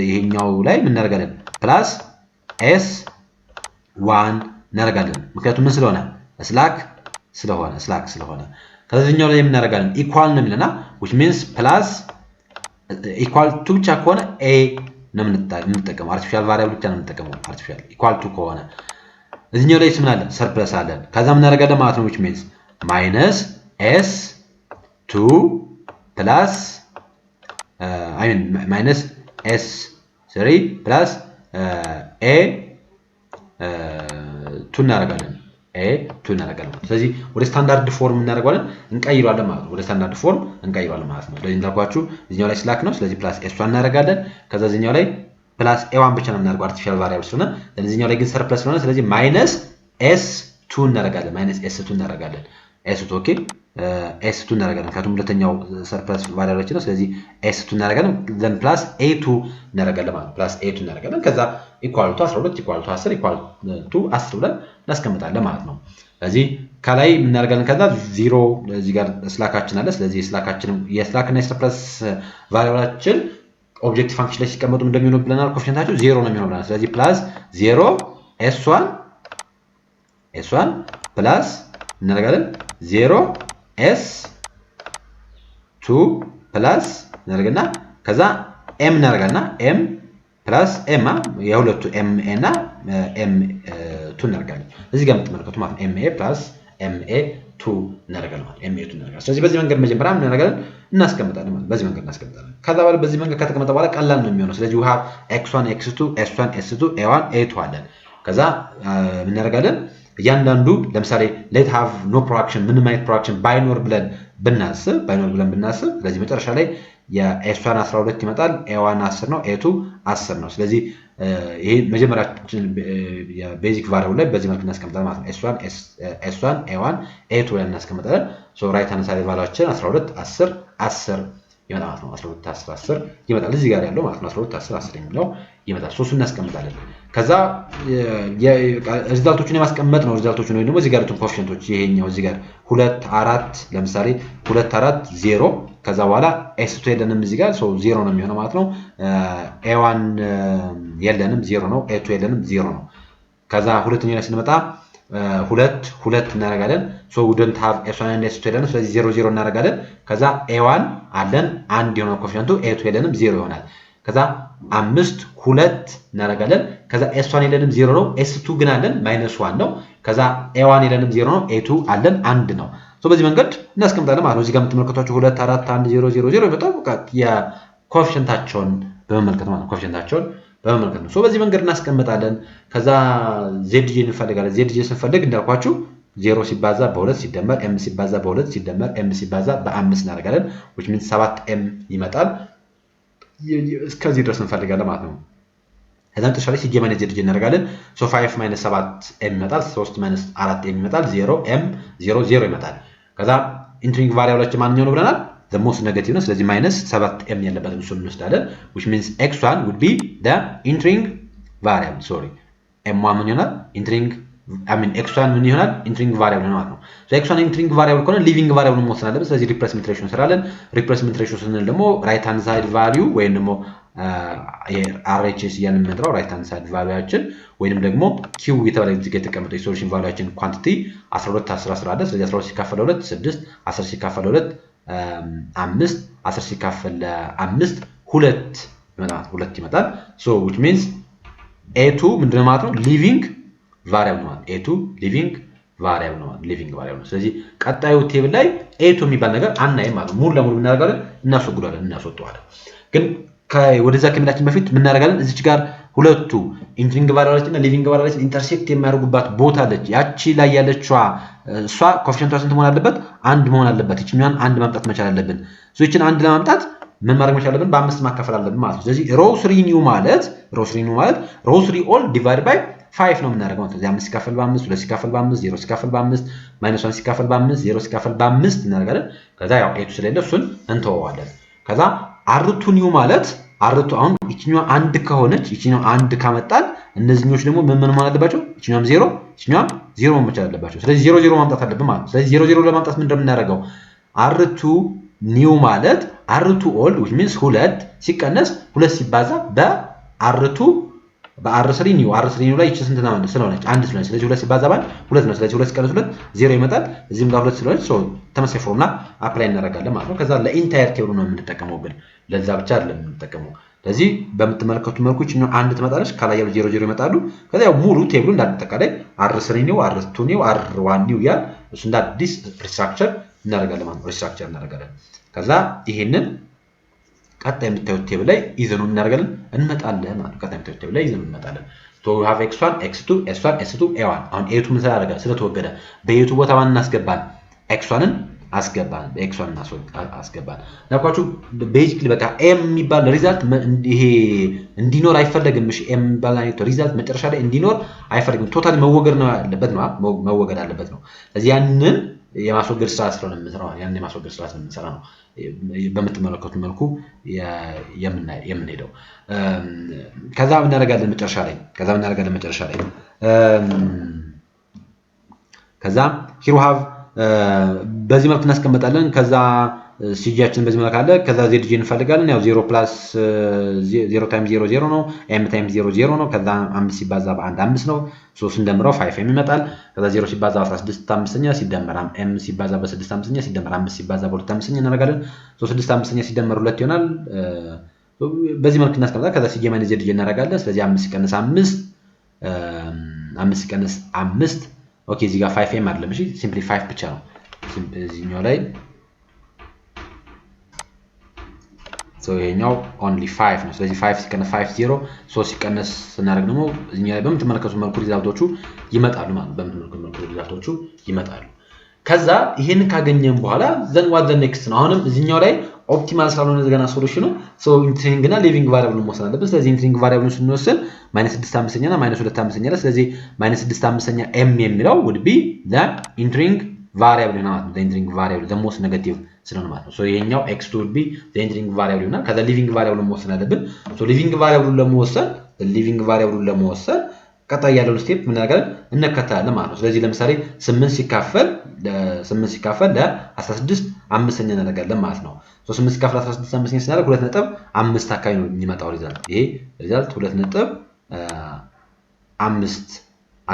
ይሄኛው ላይ ምን እናደርጋለን ፕላስ s1 እናደርጋለን ምክንያቱም ምን ስለሆነ slack ስለሆነ ከዚህኛው ላይ የምናደርጋለን ኢኳል ነው የሚለና which means plus equal to ብቻ ከሆነ a ነው የምንጠቀመው artificial variable ብቻ ነው የምንጠቀመው artificial equal to ከሆነ እዚህኛው ላይ ምን አለ ሰርፕለስ አለን ከዛ ምን እናደርጋለን ማለት ነው which means minus s2 plus minus s3 plus a2 እናደርጋለን a2 እናደርጋለን ስለዚህ ወደ ስታንዳርድ ፎርም እናደርጋለን እንቀይራለን ማለት ነው ወደ ስታንዳርድ ፎርም እንቀይራለን ማለት ነው ስለዚህ እንዳልኳችሁ እዚህኛው ላይ slack ነው ስለዚህ ፕላስ s1 እናደርጋለን ከዛ እዚህኛው ላይ ፕላስ a1 ብቻ ነው የምናደርገው artificial variable ስለሆነ እዚህኛው ላይ ግን ሰርፕለስ ስለሆነ ስለዚህ ማይነስ s2 እናደርጋለን ማይነስ s2 እናደርጋለን s2 ኦኬ s2 እናደርጋለን ምክንያቱም ሁለተኛው ሰርፕለስ ቫሪያብላችን ነው ስለዚህ s2 እናደርጋለን then plus a2 እናደርጋለን ማለት ፕላስ a2 እናደርጋለን ከዛ equal to 12 equal to 10 equal to 10 ብለን እናስቀምጣለን ማለት ነው ስለዚህ ከላይ ምን እናደርጋለን ከዛ 0 እዚህ ጋር ስላካችን አለ ስለዚህ ስላካችን የስላክ እና የሰርፕለስ ቫሪያብላችን ኦብጀክቲቭ ፋንክሽን ላይ ሲቀመጡ እንደሚሆነው ብለናል ኮኤፊሺየንታቸው 0 ነው የሚሆነው ብለናል ስለዚህ ፕላስ 0 s1 ፕላስ እናደርጋለን 0 s2 ፕላስ እናደርግና ከዛ m እናደርጋልና m ፕላስ m የሁለቱ ma እና m2 እናደርጋለን እዚህ ጋር የምትመለከቱ ማለት ma ፕላስ ma2 እናደርጋለን ማለት ma2 እናደርጋለን ስለዚህ በዚህ መንገድ መጀመሪያ ምን እናደርጋለን እናስቀምጣለን ማለት በዚህ መንገድ እናስቀምጣለን ከዛ በኋላ በዚህ መንገድ ከተቀመጠ በኋላ ቀላል ነው የሚሆነው ስለዚህ we have x1 x2 s1 s2 a1 a2 አለን ከዛ ምን እናደርጋለን እያንዳንዱ ለምሳሌ let have no production ምንም አይነት ፕሮዳክሽን ባይኖር ብለን ብናስብ ስለዚህ መጨረሻ ላይ የs1 12 ይመጣል a1 10 ነው a2 10 ነው ስለዚህ ይሄ መጀመሪያችን የቤዚክ ቫሪያብል ላይ በዚህ መልኩ እናስቀምጣለን ማለት ነው s1 a1 a2 ላይ እናስቀምጣለን ሶ ራይት ሃንድ ሳይድ ቫልዩአችን 12 10 10 ይመጣል ማለት ነው 12 10 10 ይመጣል እዚህ ጋር ያለው ማለት ነው 12 10 10 የሚለው ይመጣል ሶስቱን እናስቀምጣለን ከዛ ሪዛልቶቹን የማስቀመጥ ነው ሪዛልቶቹን ወይ ደግሞ እዚህ ጋር ያሉትን ኮኤፊሺየንቶች ይሄኛው እዚህ ጋር 2 4 ለምሳሌ 2 4 0 ከዛ በኋላ s2 የለንም እዚህ ጋር ሶ 0 ነው የሚሆነው ማለት ነው a1 የለንም 0 ነው a2 የለንም 0 ነው ከዛ ሁለተኛው ላይ ስንመጣ 2 እናደርጋለን ሶ we don't have s1 and s2 የለንም ስለዚህ 0 0 እናደርጋለን ከዛ a1 አለን አንድ የሆነ ኮኤፊሺየንቱ a2 የለንም 0 ይሆናል ከዛ 5 2 እናደርጋለን ከዛ s1 የለንም 0 ነው s2 ግን አለን -1 ነው ከዛ a1 የለንም 0 ነው a2 አለን 1 ነው ሶ በዚህ መንገድ እናስቀምጣለን ማለት ነው እዚህ ጋር የምትመለከቷቸው 2 4 1 0 0 0 በጣም የኮኤፊሺየንታቸውን በመመልከት ማለት ነው ኮኤፊሺየንታቸውን በመመልከት ነው ሶ በዚህ መንገድ እናስቀምጣለን ከዛ zj እንፈልጋለን zj ስንፈልግ እንዳልኳችሁ 0 ሲባዛ በ2 ሲደመር m ሲባዛ በ2 ሲደመር m ሲባዛ በ5 እናደርጋለን which means 7m ይመጣል እስከዚህ ድረስ እንፈልጋለን ማለት ነው ከዛም ተሻለ ሲጀ ማይነስ zj እናደርጋለን ሶ 5 - 7 m ይመጣል 3 - 4 m ይመጣል 0 m 0 0 ይመጣል ከዛ ኢንትሪንግ ቫሪያብላችን ማንኛው ነው ብለናል the most negative ነው ስለዚህ -7m ያለበትን እሱን እንወስዳለን which means x1 would be the entering variable sorry m1 ምን ይሆናል entering x1 ምን ይሆናል entering variable ነው ማለት ነው so x1 entering variable ከሆነ living variable ነው ወስናለን ስለዚህ replacement ratio እንሰራለን replacement ratio ስንል ደግሞ right hand side value ወይም ደግሞ RHS ያንን የምንጠራው right hand side valueያችን ወይንም ደግሞ q የተባለ እዚህ ጋር የተቀመጠው የሶሉሽን ቫልዩአችን ኳንቲቲ 12 10 10 አለ ስለዚህ 12 ሲካፈል 2 6 10 ሲካፈል 2 5 10 ሲካፈል 5 2 ይመጣል 2 ይመጣል so which means a2 ምንድነው ማለት ነው living variable ነው a2 living ቫሪያብል ነው ሊቪንግ ቫሪያብል ነው ስለዚህ ቀጣዩ ቴብል ላይ a2 የሚባል ነገር አናይም ማለት ሙሉ ለሙሉ እናደርጋለን እናስወግዳለን እናስወጣዋለን ግን ወደዛ ከመላችን በፊት ምን እናደርጋለን እዚች ጋር ሁለቱ ኢንትሪንግ ቫሪያብሎች እና ሊቪንግ ቫሪያብሎች ኢንተርሴክት የሚያደርጉባት ቦታ አለች ያቺ ላይ ያለችዋ እሷ ኮኤፊሺየንቷ ስንት መሆን አለበት አንድ መሆን አለበት እቺኛን አንድ ማምጣት መቻል አለብን እቺን አንድ ለማምጣት ምን ማድረግ መቻል አለብን በ5 ማካፈል አለብን ማለት ነው ስለዚህ row 3 new ማለት row 3 all divided by 5 ነው የምናደርገው ማለት ነው 5 ሲካፈል በ5 2 ሲካፈል በ5 0 ሲካፈል በ5 -1 ሲካፈል በ5 0 ሲካፈል በ5 እናደርጋለን ከዛ ያው a2 ስለሌለ እሱን እንተወዋለን ከዛ r2 new ማለት r2 አሁን እቺኛው አንድ ከሆነች እቺኛው አንድ ካመጣን እነዚህኞች ደግሞ ምን መሆን አለባቸው እቺኛውም 0 እቺኛውም 0 መቻል አለባቸው ስለዚህ 0 0 ማምጣት አለብን ማለት ነው ስለዚህ 0 0 ለማምጣት ምን እንደምናደርገው r2 new ማለት r2 old which means 2 ሲቀነስ 2 ሲባዛ በr2 በr3 new r3 new ላይ እቺ ስንት ነው ስለሆነች አንድ ስለሆነች ስለዚህ 2 ሲባዛ ባል 2 ነው ስለዚህ 2 ሲቀነስ 2 0 ይመጣል እዚህም ጋር 2 ስለሆነች ተመሳሳይ ፎርሙላ አፕላይ እናደርጋለን ማለት ነው ከዛ ለኢንታየር ቴብሉ ነው የምንጠቀመው ግን ለዛ ብቻ አይደለም የምንጠቀመው ስለዚህ በምትመለከቱት መልኩ እቺኛው አንድ ትመጣለች ካላይ ያለው 0 0 ይመጣሉ ከዛ ያው ሙሉ ቴብሉ እንዳጠቃላይ r3 new r2 new r1 new ያ እሱ እንደ አዲስ ሪስትራክቸር እናደርጋለን ማለት ነው ሪስትራክቸር እናደርጋለን ከዛ ይሄንን ቀጣይ የምታዩት ቴብል ላይ ይዘኑ እናደርጋለን እንመጣለን ማለት ነው ቀጣይ የምታዩት ቴብል ላይ ይዘኑ እንመጣለን so we have x1 x2 s1 s2 a1 አሁን a2 ምን ታደርጋ ስለተወገደ በa2 ቦታ ማን እናስገባን x1ን አስገባን በx1 አስገባን ናቋቹ ቤዚክሊ በቃ m የሚባል ሪዛልት ይሄ እንዲኖር አይፈልግም እሺ m የሚባል አይነት ሪዛልት መጨረሻ ላይ እንዲኖር አይፈልግም ቶታሊ መወገድ ነው ያለበት ነው መወገድ አለበት ነው ስለዚህ ያንን የማስወገድ ስራ ስለሆነ የምንሰራው ያን የማስወገድ ስራ ስለምንሰራ ነው በመተመለከቱ መልኩ የምንሄደው ከዛ ምን እናደርጋለን መጨረሻ ላይ ከዛ here we have በዚህ መልኩ እናስቀምጣለን ከዛ ሲጂያችን በዚህ መልኩ አለ ከዛ zg እንፈልጋለን ያው 0 + 0 * 0 0 ነው m * 0 0 ነው ከዛ 5 ሲባዛ በ1 5 ነው 3 እንደምረው 5m ይመጣል ከዛ 0 ሲባዛ 16 5ኛ ሲደመር m ሲባዛ በ6 5ኛ ሲደመር 5 ሲባዛ በ2 5ኛ እናደርጋለን 6 5ኛ ሲደመር 2 ይሆናል በዚህ መልኩ እናስቀምጣለን ከዛ cg - zg እናደርጋለን ስለዚህ 5 ሲቀነስ 5 ኦኬ እዚህ ጋር 5m አይደለም እሺ ሲምፕሊ 5 ብቻ ነው እዚህኛው ላይ so ይሄኛው only 5 ነው ስለዚህ 5 ሲቀነስ 5 0 3 ሲቀነስ ስናደርግ ደግሞ እዚህኛው ላይ በመተመለከቱት መልኩ ሪዛልቶቹ ይመጣሉ ማለት በመተመለከቱት መልኩ ሪዛልቶቹ ይመጣሉ ከዛ ይሄን ካገኘን በኋላ then what the next ነው አሁንም እዚህኛው ላይ ኦፕቲማል ስላልሆነ ገና ሶሉሽኑ so ኢንትሪንግ እና ሊቪንግ ቫሪያብል መወሰን አለበት ስለዚህ ኢንትሪንግ ቫሪያብሉን ስንወስን -6 5ኛ እና -2 5ኛ ላይ ስለዚህ -6 5ኛ m የሚለው would be the ኢንትሪንግ ቫሪያብል ነው ማለት ነው the ኢንትሪንግ ቫሪያብል the most negative ስለሆነ ማለት ነው so ይሄኛው x2 would be the ኢንትሪንግ ቫሪያብል እና ከዛ ሊቪንግ ቫሪያብሉን መወሰን አለብን so ሊቪንግ ቫሪያብሉን ለመወሰን ቀጣይ ያለውን ስቴፕ ምን እናደርጋለን እንከተላለን ማለት ነው ስለዚህ ለምሳሌ 8 ሲካፈል ለ16 5ኛ እናደርጋለን ማለት ነው so 8 ሲካፈል 16 5ኛ ስናደርግ 2.5 አካባቢ ነው የሚመጣው ሪዛልት ይሄ ሪዛልት 2.5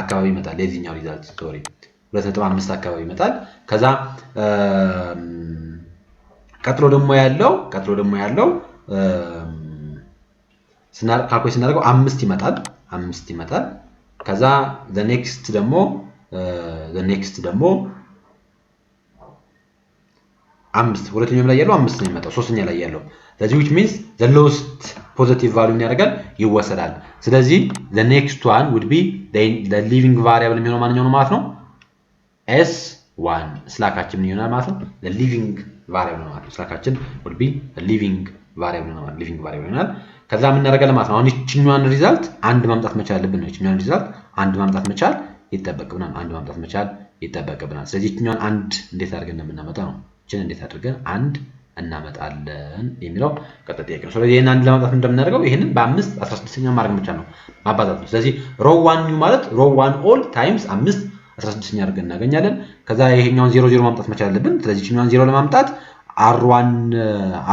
አካባቢ ይመጣል የዚህኛው ሪዛልት ሶሪ 2.5 አካባቢ ይመጣል ከዛ ቀጥሎ ደግሞ ያለው ካልኩሌት ስናደርገው 5 ይመጣል ከዛ the next ደግሞ 5 ሁለተኛው ላይ ያለው 5 ነው የሚመጣው ሶስተኛ ላይ ያለው ስለዚህ which means the lowest positive value ያደርጋል ይወሰዳል ስለዚህ the next one would be the living variable የሚሆነው ማንኛው ነው ማለት ነው s1 ስላካችን ምን ይሆናል ማለት ነው the living variable ማለት ነው ስላካችን would be the living variable ነው living variable ይሆናል ከዛ ምን እናደርጋለን ማለት ነው አሁን እቺኛዋን ሪዛልት አንድ ማምጣት መቻል አለብን ነው እቺኛዋን ሪዛልት አንድ ማምጣት መቻል ይጠበቅብናል ስለዚህ እቺኛዋን አንድ እንዴት አድርገን እንደምናመጣው ነው እቺን እንዴት አድርገን አንድ እናመጣለን የሚለው ቀጣይ ጥያቄ ነው ስለዚህ ይሄን አንድ ለማምጣት እንደምናደርገው ይሄንን በ5 16ኛ ማድረግ መቻል ነው ማባዛት ነው ስለዚህ row 1 new ማለት row 1 all times 5 16ኛ አድርገን እናገኛለን ከዛ ይሄኛውን 0 0 ማምጣት መቻል አለብን ስለዚህ እቺኛዋን 0 ለማምጣት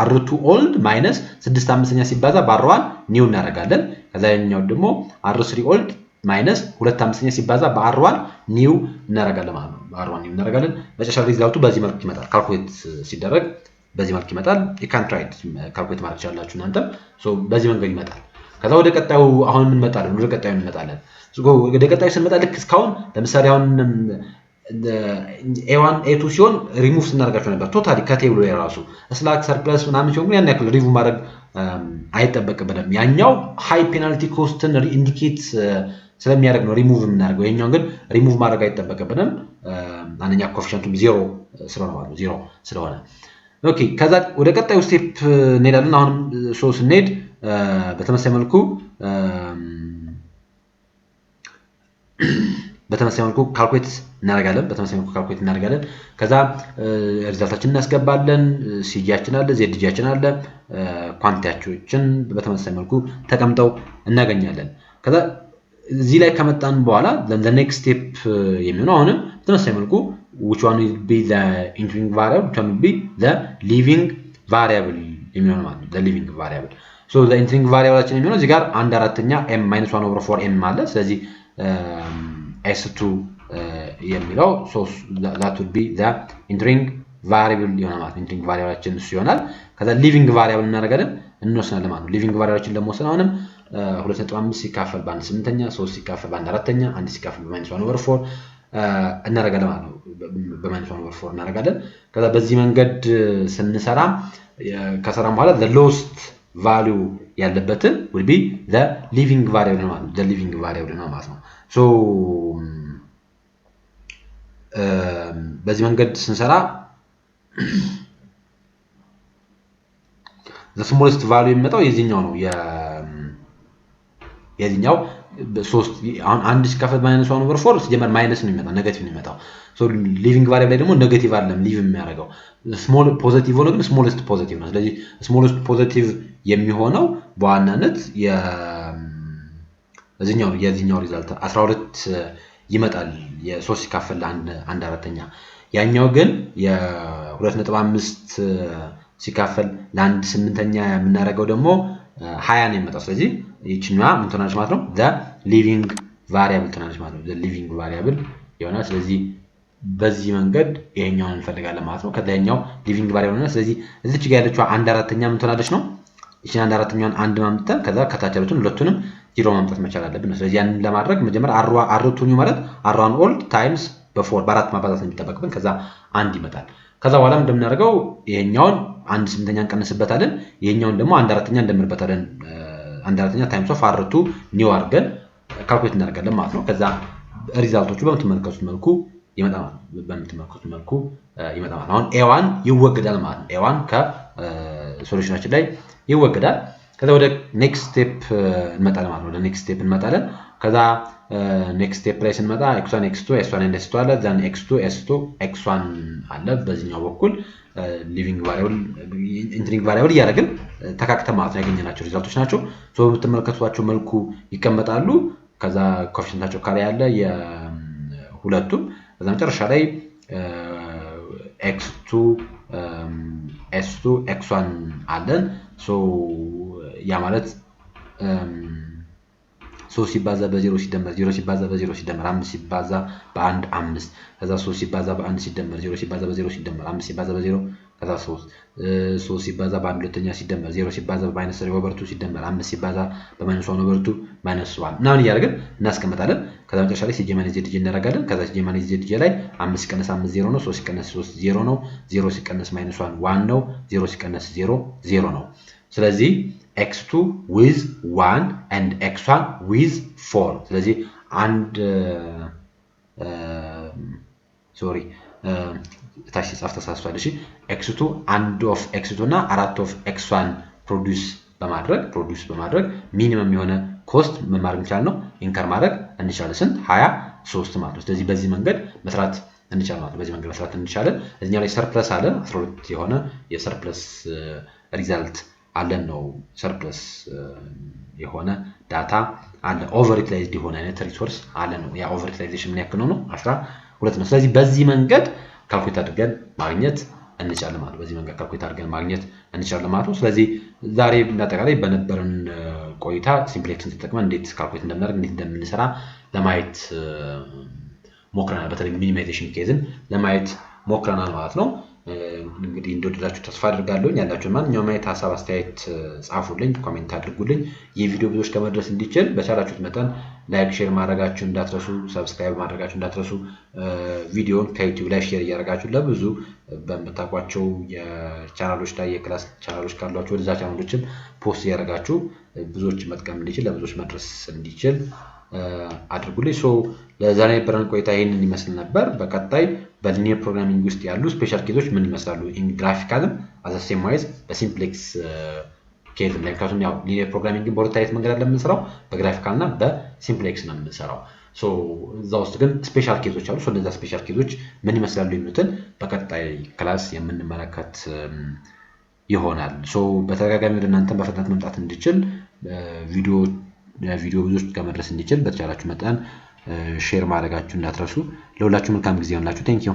r2 old minus 6 5ኛ ሲባዛ በr1 new እናደርጋለን ከዛ ይሄኛው ደግሞ r3 old minus 2 5ኛ ሲባዛ በr1 new እናደርጋለን ማለት ነው r1 new እናደርጋለን መጨረሻ ሪዛልቱ በዚህ መልኩ ይመጣል ካልኩሌት ሲደረግ በዚህ መልኩ ይመጣል you can try it ካልኩሌት ማድረግ ይችላልላችሁ እናንተም so በዚህ መንገድ ይመጣል ከዛ ወደ ቀጣዩ አሁን እንመጣለን ወደ ቀጣዩ ስንመጣ ልክ እስካሁን ለምሳሌ አሁን A1 A2 ሲሆን ሪሙቭ ስናደርጋቸው ነበር ቶታሊ ከቴብሉ ላይ ራሱ ስላክ ሰርፕለስ ምናምን ሲሆን ያን ያክል ሪሙቭ ማድረግ አይጠበቅብንም ያኛው ሃይ ፔናልቲ ኮስትን ኢንዲኬት ስለሚያደርግ ነው ሪሙቭ የምናደርገው የኛው ግን ሪሙቭ ማድረግ አይጠበቅብንም አንደኛ ኮኤፊሺየንቱም 0 ስለሆነ ማለት ነው 0 ስለሆነ ኦኬ ከዛ ወደ ቀጣዩ ስቴፕ እንሄዳለን አሁን ሶ ስንሄድ በተመሳሳይ መልኩ ካልኩሌት እናደርጋለን ከዛ ሪዛልታችንን እናስገባለን ሲጂያችን አለ ዜድጂያችን አለ ኳንቲቲያችን በተመሳሳይ መልኩ ተቀምጠው እናገኛለን ከዛ እዚህ ላይ ከመጣን በኋላ the next step የሚሆነው አሁንም በተመሳሳይ መልኩ which one will be the entering variable which one will be the leaving variable የሚሆነው ማለት ነው the leaving variable so the entering variableችን የሚሆነው እዚህ ጋር 1/4ኛ m - 1/4 m አለ ስለዚህ s2 የሚለው so that would be the entering variable ይሆናል ማለት ነው entering variableችን እሱ ይሆናል ከዛ leaving variable እናደርጋለን እንወስናለን ማለት ነው leaving variableችን ለመወሰን አሁንም 2.5 ሲካፈል በ1/8ኛ 3 ሲካፈል በ1/4ኛ 1 ሲካፈል በ-1/4 እናደርጋለን ማለት ነው በ-1/4 እናደርጋለን ከዛ በዚህ መንገድ ስንሰራ ከሰራም በኋላ the lowest value ያለበትን will be the leaving variable ማለት ነው the leaving variable ነው ማለት ነው so በዚህ መንገድ ስንሰራ the smallest value የሚመጣው የዚህኛው ነው የዚህኛው 3 አሁን 1 ሲካፈል -1/4 ሲጀመር ማይነስ ነው የሚመጣው ኔጌቲቭ ነው የሚመጣው ሶ ሊቪንግ ቫሪያብል ላይ ደግሞ ኔጌቲቭ አይደለም ሊቭ የሚያደርገው ስሞል ፖዚቲቭ ሆኖ ግን ስሞለስት ፖዚቲቭ ነው ስለዚህ ስሞለስት ፖዚቲቭ የሚሆነው በዋናነት የዚህኛው ሪዛልት 12 ይመጣል የ3 ሲካፈል ለ1/4ኛ ያኛው ግን የ2.5 ሲካፈል ለ1/8ኛ የምናደርገው ደግሞ 20 ነው የሚመጣው ስለዚህ ይችኛዋ ምን ትሆናለች ማለት ነው the living variable ትሆናለች ማለት ነው the living variable ይሆናል ስለዚህ በዚህ መንገድ ይሄኛውን እንፈልጋለን ማለት ነው ከዛኛው living variable ነው ስለዚህ እዚች ጋር ያለችው 1/4ኛ ምን ትሆናለች ነው እቺ 1/4ኛውን 1 ማምጣት ከዛ ከታች ያሉትን ሁለቱንም 0 ማምጣት መቻል አለብን ስለዚህ ያንን ለማድረግ መጀመሪያ r2 ማለት r1 all times በ4 በአራት ማባዛት የሚጠበቅብን ከዛ 1 ይመጣል ከዛ በኋላ እንደምናደርገው ይሄኛውን 1/8ኛ እንቀንስበታለን ይሄኛውን ደግሞ 1/4ኛ እንደምርበታለን 1/4ኛ ታይምስ ኦፍ r2 ኒው አድርገን ካልኩሌት እናደርጋለን ማለት ነው ከዛ ሪዛልቶቹ በምትመለከቱት መልኩ ይመጣል አሁን a1 ይወገዳል ማለት ነው a1 ከሶሉሽናችን ላይ ይወገዳል ከዛ ወደ ኔክስት ስቴፕ እንመጣለን ማለት ነው ወደ ኔክስት ስቴፕ እንመጣለን ከዛ ኔክስት ስቴፕ ላይ ስንመጣ x1 x2 s1 and s2 አለ then x2 s2 x1 አለ በዚህኛው በኩል ሊቪንግ ቫሪያብል ኢንትሪንግ ቫሪያብል ያደረግን ተካክተን ማለት ነው ያገኘናቸው ሪዛልቶች ናቸው ሶ በምትመለከቱዋቸው መልኩ ይቀመጣሉ ከዛ ኮኤፊሺየንታቸው ካለ ያለ የሁለቱም ከዛ መጨረሻ ላይ x2 s2 x1 አለን ሶ ያ ማለት 3 ሲባዛ በ0 ሲደመር 0 ሲባዛ በ0 ሲደመር 5 ሲባዛ በ1 5 ከዛ 3 ሲባዛ በ1 ሲደመር 0 ሲባዛ በ0 ሲደመር 5 ሲባዛ በ0 ከዛ 3 ሲባዛ በ1 ሁለተኛ ሲደመር 0 ሲባዛ በ-3/2 ሲደመር 5 ሲባዛ በ-1/2 -1 ምናምን እያደረግን እናስቀምጣለን ከዛ መጨረሻ ላይ ሲጀመር ዜድጂ እናደርጋለን ከዛ ሲጀመር ዜድጂ ላይ 5 ሲቀነስ 5 0 ነው 3 ሲቀነስ 3 0 ነው 0 ሲቀነስ -1 1 ነው 0 ሲቀነስ 0 0 ነው ስለዚህ x2 with 1 and x1 with 4 ስለዚህ አንድ ታች ጻፍ ተሳስቷል እሺ x2 1 of x2 እና 4 of x1 ፕሮዲዩስ በማድረግ ሚኒመም የሆነ ኮስት መማር እንችላለን ነው ኢንከር ማድረግ እንችላለን ስንት 23 ማለት ነው ስለዚህ በዚህ መንገድ መስራት እንችላለን እዚህኛው ላይ ሰርፕለስ አለ 12 የሆነ የሰርፕለስ ሪዛልት አለን ነው ሰርፕለስ የሆነ ዳታ አለ ኦቨር ዩቲላይዝድ የሆነ አይነት ሪሶርስ አለ ነው ያ ኦቨር ዩቲላይዜሽን ምን ያክል ነው 12 ነው ስለዚህ በዚህ መንገድ ካልኩሌት አድርገን ማግኘት እንችላለን ማለት ነው ስለዚህ ዛሬ እንዳጠቃላይ በነበረን ቆይታ ሲምፕሌክስን ተጠቅመን እንዴት ካልኩሌት እንደምናደርግ እንዴት እንደምንሰራ ለማየት ሞክረናል በተለይ ሚኒማይዜሽን ኬዝን ለማየት ሞክረናል ማለት ነው እንግዲህ እንደወደዳችሁ ተስፋ አድርጋለሁ። ያላችሁ ማንኛውም አይነት ሐሳብ አስተያየት ጻፉልኝ፣ ኮሜንት አድርጉልኝ። ይህ ቪዲዮ ብዙዎች ከመድረስ እንዲችል በቻላችሁት መጠን ላይክ፣ ሼር ማድረጋችሁ እንዳትረሱ፣ ሰብስክራይብ ማድረጋችሁ እንዳትረሱ። ቪዲዮውን ከዩቲዩብ ላይ ሼር እያደረጋችሁ ለብዙ በምታውቋቸው የቻናሎች ላይ የክላስ ቻናሎች ካሏችሁ ወደዛ ቻናሎችም ፖስት እያደረጋችሁ ብዙዎች መጥቀም እንዲችል ለብዙዎች መድረስ እንዲችል አድርጉልኝ። ለዛሬ የነበረን ቆይታ ይሄንን ይመስል ነበር። በቀጣይ በሊኒየር ፕሮግራሚንግ ውስጥ ያሉ ስፔሻል ኬዞች ምን ይመስላሉ ኢን ግራፊካልም አዘሴም ዋይዝ በሲምፕሌክስ ኬዝ ላይ ምክንያቱም ያው ሊኒየር ፕሮግራሚንግን በሁለት አይነት መንገድ አለ የምንሰራው በግራፊካል እና በሲምፕሌክስ ነው የምንሰራው። እዛ ውስጥ ግን ስፔሻል ኬዞች አሉ። እነዛ ስፔሻል ኬዞች ምን ይመስላሉ የሚሉትን በቀጣይ ክላስ የምንመለከት ይሆናል። በተደጋጋሚ ወደ እናንተ በፍጥነት መምጣት እንዲችል ቪዲዮ ብዙዎች ከመድረስ እንዲችል በተቻላችሁ መጠን ሼር ማድረጋችሁ እንዳትረሱ። ለሁላችሁ መልካም ጊዜ ይሁንላችሁ። ቴንክ ዩ